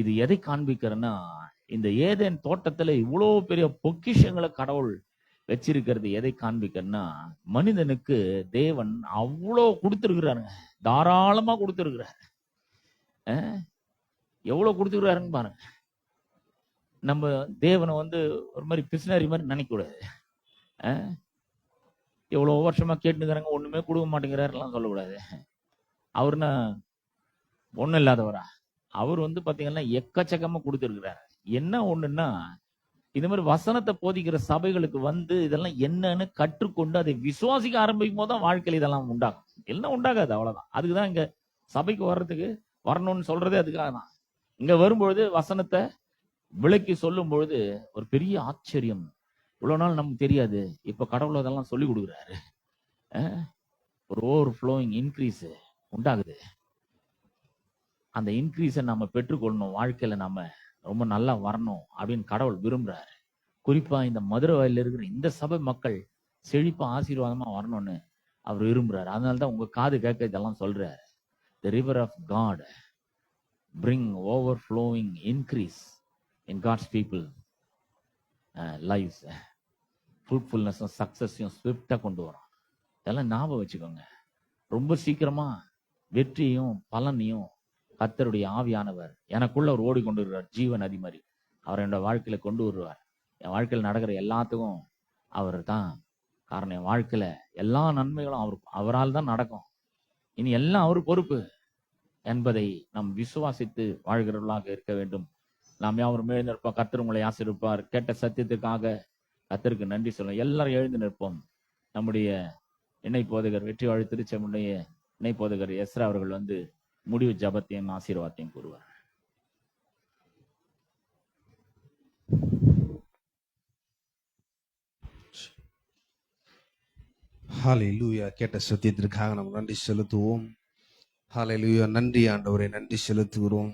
இது எதை காண்பிக்கிறன்னா, இந்த ஏதேன் தோட்டத்துல இவ்வளவு பெரிய பொக்கிஷங்களை கடவுள் வச்சிருக்கிறது எதை காண்பிக்கிறன்னா, மனிதனுக்கு தேவன் அவ்வளோ கொடுத்திருக்கிறாருங்க, தாராளமா கொடுத்திருக்கிறார். எவ்வளவு கொடுத்துக்கிறாருன்னு பாருங்க. நம்ம தேவனை ஒரு மாதிரி பிசினாரி மாதிரி நினைக்க கூடாது. எவ்வளவு வருஷமா கேட்டுக்கிறாங்க, ஒண்ணுமே கொடுக்க மாட்டேங்கிறாருலாம் சொல்லக்கூடாது. அவருன்னா ஒண்ணும் இல்லாதவரா? அவர் பாத்தீங்கன்னா எக்கச்சக்கமா கொடுத்துருக்கிறாரு. என்ன ஒண்ணுன்னா, இது மாதிரி வசனத்தை போதிக்கிற சபைகளுக்கு இதெல்லாம் என்னன்னு கற்றுக்கொண்டு அதை விசுவாசிக்க ஆரம்பிக்கும் போதுதான் வாழ்க்கையில் இதெல்லாம் உண்டாகும். எல்லாம் உண்டாகாது, அவ்வளவுதான். அதுக்குதான் இங்க சபைக்கு வரணும்னு சொல்றதே அதுக்காக தான். இங்க வரும்பொழுது வசனத்தை விளக்கி சொல்லும் பொழுது ஒரு பெரிய ஆச்சரியம். இவ்வளவு நாள் நமக்கு தெரியாது, இப்ப கடவுள் அதெல்லாம் சொல்லி கொடுக்குறாரு. ஒரு ஓவர் ஃப்ளோயிங் இன்க்ரீஸ் உண்டாகுது. அந்த இன்க்ரீஸை நம்ம பெற்றுக்கொள்ளணும், வாழ்க்கையில நம்ம ரொம்ப நல்லா வரணும் அப்படின்னு கடவுள் விரும்புறாரு. குறிப்பா இந்த மதுரை வயலில் இருக்கிற இந்த சபை மக்கள் செழிப்பா ஆசீர்வாதமா வரணும்னு அவர் விரும்புறாரு. அதனாலதான் உங்க காது கேட்க இதெல்லாம் சொல்றாரு. The river of God bring overflowing increase in God's people lives. Fruitfulness and success ஸ்விஃப்டா கொண்டு வரும். இதெல்லாம் ஞாபகம் வச்சுக்கோங்க. ரொம்ப சீக்கிரமா வெற்றியும் பலனையும் கர்த்தருடைய ஆவியானவர் எனக்குள்ள அவர் ஓடிக்கொண்டு வருவார், ஜீவ நதி மாதிரி. அவர் என்னோட வாழ்க்கையில கொண்டு வருவார். என் வாழ்க்கையில் நடக்கிற எல்லாத்துக்கும் அவர் தான் காரணம். என் வாழ்க்கையில எல்லா நன்மைகளும் அவரால் தான் நடக்கும். இனி எல்லாம் அவர் பொறுப்பு என்பதை நாம் விசுவாசித்து வாழ்கிறவர்களாக இருக்க வேண்டும். நாம் யாவரும் எழுந்து நிற்போம். கர்த்தர் உங்களை ஆசீர்வதிப்பார். கேட்ட சத்தியத்துக்காக கர்த்தருக்கு நன்றி சொல்லுவோம். எல்லாரும் எழுந்து நிற்போம். நம்முடைய இணை போதகர் வெற்றி வாழ் திருச்செம்முடைய இணை போதகர் எஸ்ரா அவர்கள் முடிவு ஜபத்தையும் ஆசீர்வாதத்தையும் கூறுவார். ஹல்லேலூயா. கேட்ட சத்தியத்திற்காக நாம் நன்றி செலுத்துவோம். ஹல்லேலூயா. நன்றி ஆண்டவரே, நன்றி செலுத்துகிறோம்.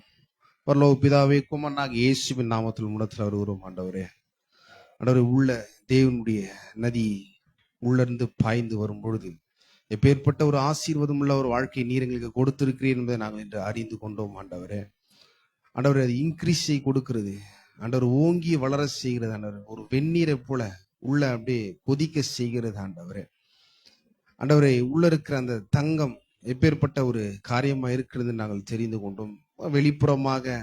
பரலோக பிதாவே, குமாரனாகிய இயேசுவின் நாமத்தில் முடத்தில் வருகிறோம். ஆண்டவரே, உள்ள தேவனுடைய நதி உள்ளிருந்து பாய்ந்து வரும் பொழுது எப்பேற்பட்ட ஒரு ஆசீர்வாதம் உள்ள ஒரு வாழ்க்கை நீர் எங்களுக்கு கொடுத்திருக்கிறீர் என்பதை நாங்கள் இன்று அறிந்து கொண்டோம். ஆண்டவரே, அது இன்க்ரீஸை கொடுக்கிறது. ஆண்டவர் ஓங்கி வளர செய்கிறது. ஆண்டவர் ஒரு வெந்நீரை போல உள்ள அப்படியே கொதிக்க செய்கிறது ஆண்டவரே. ஆண்டவரே, உள்ள இருக்கிற அந்த தங்கம் எப்பேற்பட்ட ஒரு காரியமா இருக்கிறது நாங்கள் தெரிந்து கொண்டோம். வெளிப்புறமாக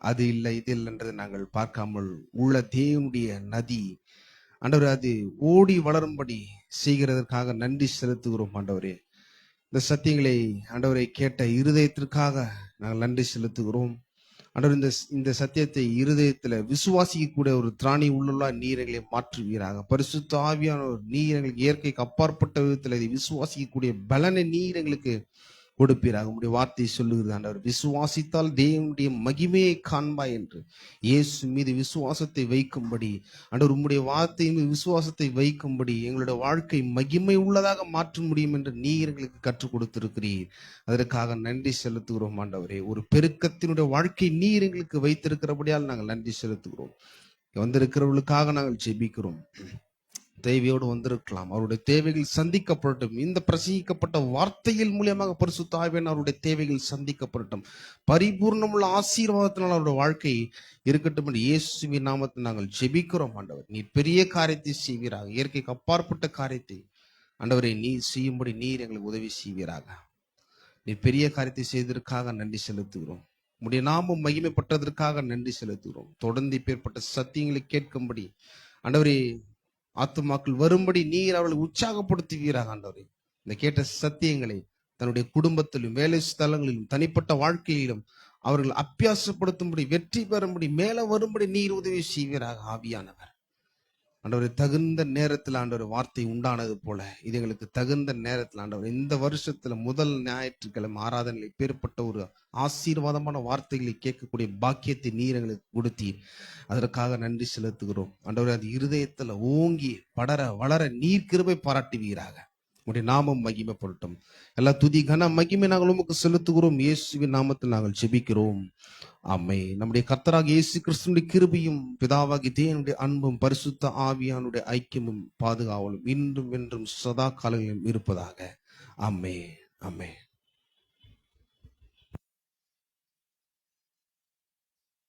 அது இல்லை இது இல்லைன்றதை நாங்கள் பார்க்காமல் உள்ள தேவனுடைய நதி ஆண்டவரே அது ஓடி வளரும்படி செய்கிறதற்காக நன்றி செலுத்துகிறோம் ஆண்டவரே. இந்த சத்தியங்களை ஆண்டவரை கேட்ட இருதயத்திற்காக நாங்கள் நன்றி செலுத்துகிறோம் ஆண்டவர். இந்த சத்தியத்தை இருதயத்துல விசுவாசிக்கக்கூடிய ஒரு திராணி உள்ள நீரங்களை மாற்றுவீராக. பரிசுத்த ஆவியானவர் நீர் எங்களுக்கு இயற்கைக்கு அப்பாற்பட்ட விதத்தில் இதை விசுவாசிக்கக்கூடிய பலனை நீர் எங்களுக்கு கொடுப்பீராக. உங்களுடைய வார்த்தை சொல்லுகிறது ஆண்டவர், விசுவாசித்தால் தேவனுடைய மகிமையை காண்பாய் என்று. இயேசு மீது விசுவாசத்தை வைக்கும்படி ஆண்டவர், உம்முடைய வார்த்தையின் மீது விசுவாசத்தை வைக்கும்படி எங்களுடைய வாழ்க்கை மகிமை உள்ளதாக மாற்ற முடியும் என்று நீர் எங்களுக்கு கற்றுக் கொடுத்திருக்கிறீர். அதற்காக நன்றி செலுத்துகிறோம் ஆண்டவரே. ஒரு பெருக்கத்தினுடைய வாழ்க்கை நீர் எங்களுக்கு வைத்திருக்கிறபடியால் நாங்கள் நன்றி செலுத்துகிறோம். வந்திருக்கிறவர்களுக்காக நாங்கள் ஜெபிக்கிறோம். தேவையோடு வந்திருக்கலாம், அவருடைய தேவைகள் சந்திக்கப்படட்டும். இந்த பிரசங்கிக்கப்பட்ட வார்த்தையில் மூலியமாக பரிசுத்த ஆவியானவர் அவருடைய தேவைகள் சந்திக்கப்படட்டும். பரிபூர்ணமுள்ள ஆசீர்வாதத்தினால் அவருடைய வாழ்க்கை இருக்கட்டும் என்று இயேசுவின் நாமத்தில் நாங்கள் ஜெபிக்கிறோம் ஆண்டவர். நீர் பெரிய காரியத்தை செய்வீராக. இயற்கைக்கு அப்பாற்பட்ட காரியத்தை ஆண்டவரை நீர் செய்யும்படி நீர் எங்களுக்கு உதவி செய்வீராக. நீர் பெரிய காரியத்தை செய்ததற்காக நன்றி செலுத்துகிறோம். உம்முடைய நாமம் மகிமைப்பட்டதற்காக நன்றி செலுத்துகிறோம். தொடர்ந்து இப்பேற்பட்ட சத்தியங்களை கேட்கும்படி ஆண்டவரே ஆத்துமாக்கள் வரும்படி நீர் அவர்களை உற்சாகப்படுத்துவீராக ஆண்டவரே. இந்த கேட்ட சத்தியங்களை தன்னுடைய குடும்பத்திலும் வேலை ஸ்தலங்களிலும் தனிப்பட்ட வாழ்க்கையிலும் அவர்கள் அபியாசப்படுத்தும்படி வெற்றி பெறும்படி மேல வரும்படி நீர் உதவி செய்வீராக ஆவியானவர். ஆண்டவரை தகுந்த நேரத்தில் ஆண்டவர் வார்த்தை உண்டானது போல இது எங்களுக்கு தகுந்த நேரத்தில் ஆண்டவர் இந்த வருஷத்துல முதல் ஞாயிற்றுக்கிழமை ஆராதனையில் பேர்பட்ட ஒரு ஆசீர்வாதமான வார்த்தைகளை கேட்கக்கூடிய பாக்கியத்தை நீர் எங்களுக்கு கொடுத்தீர். அதற்காக நன்றி செலுத்துகிறோம் ஆண்டவரே. அது இருதயத்துல ஓங்கி படர வளர நீர் கிருபை பாராட்டுவீராக. உடைய நாமம் மகிமைப்படட்டும். எல்லா துதி கன மகிமை நாங்கள் உமக்கு செலுத்துகிறோம். இயேசுவின் நாமத்தில் நாங்கள் ஜெபிக்கிறோம். ஆமென். நம்முடைய கர்த்தராகிய இயேசு கிறிஸ்துவின் கிருபையும் பிதாவாகிய தேவனுடைய அன்பும் பரிசுத்த ஆவியானுடைய ஐக்கியமும் பாதுகாவலும் இன்றும் என்றும் சதா காலங்களிலும் இருப்பதாக. ஆமென். ஆமென்.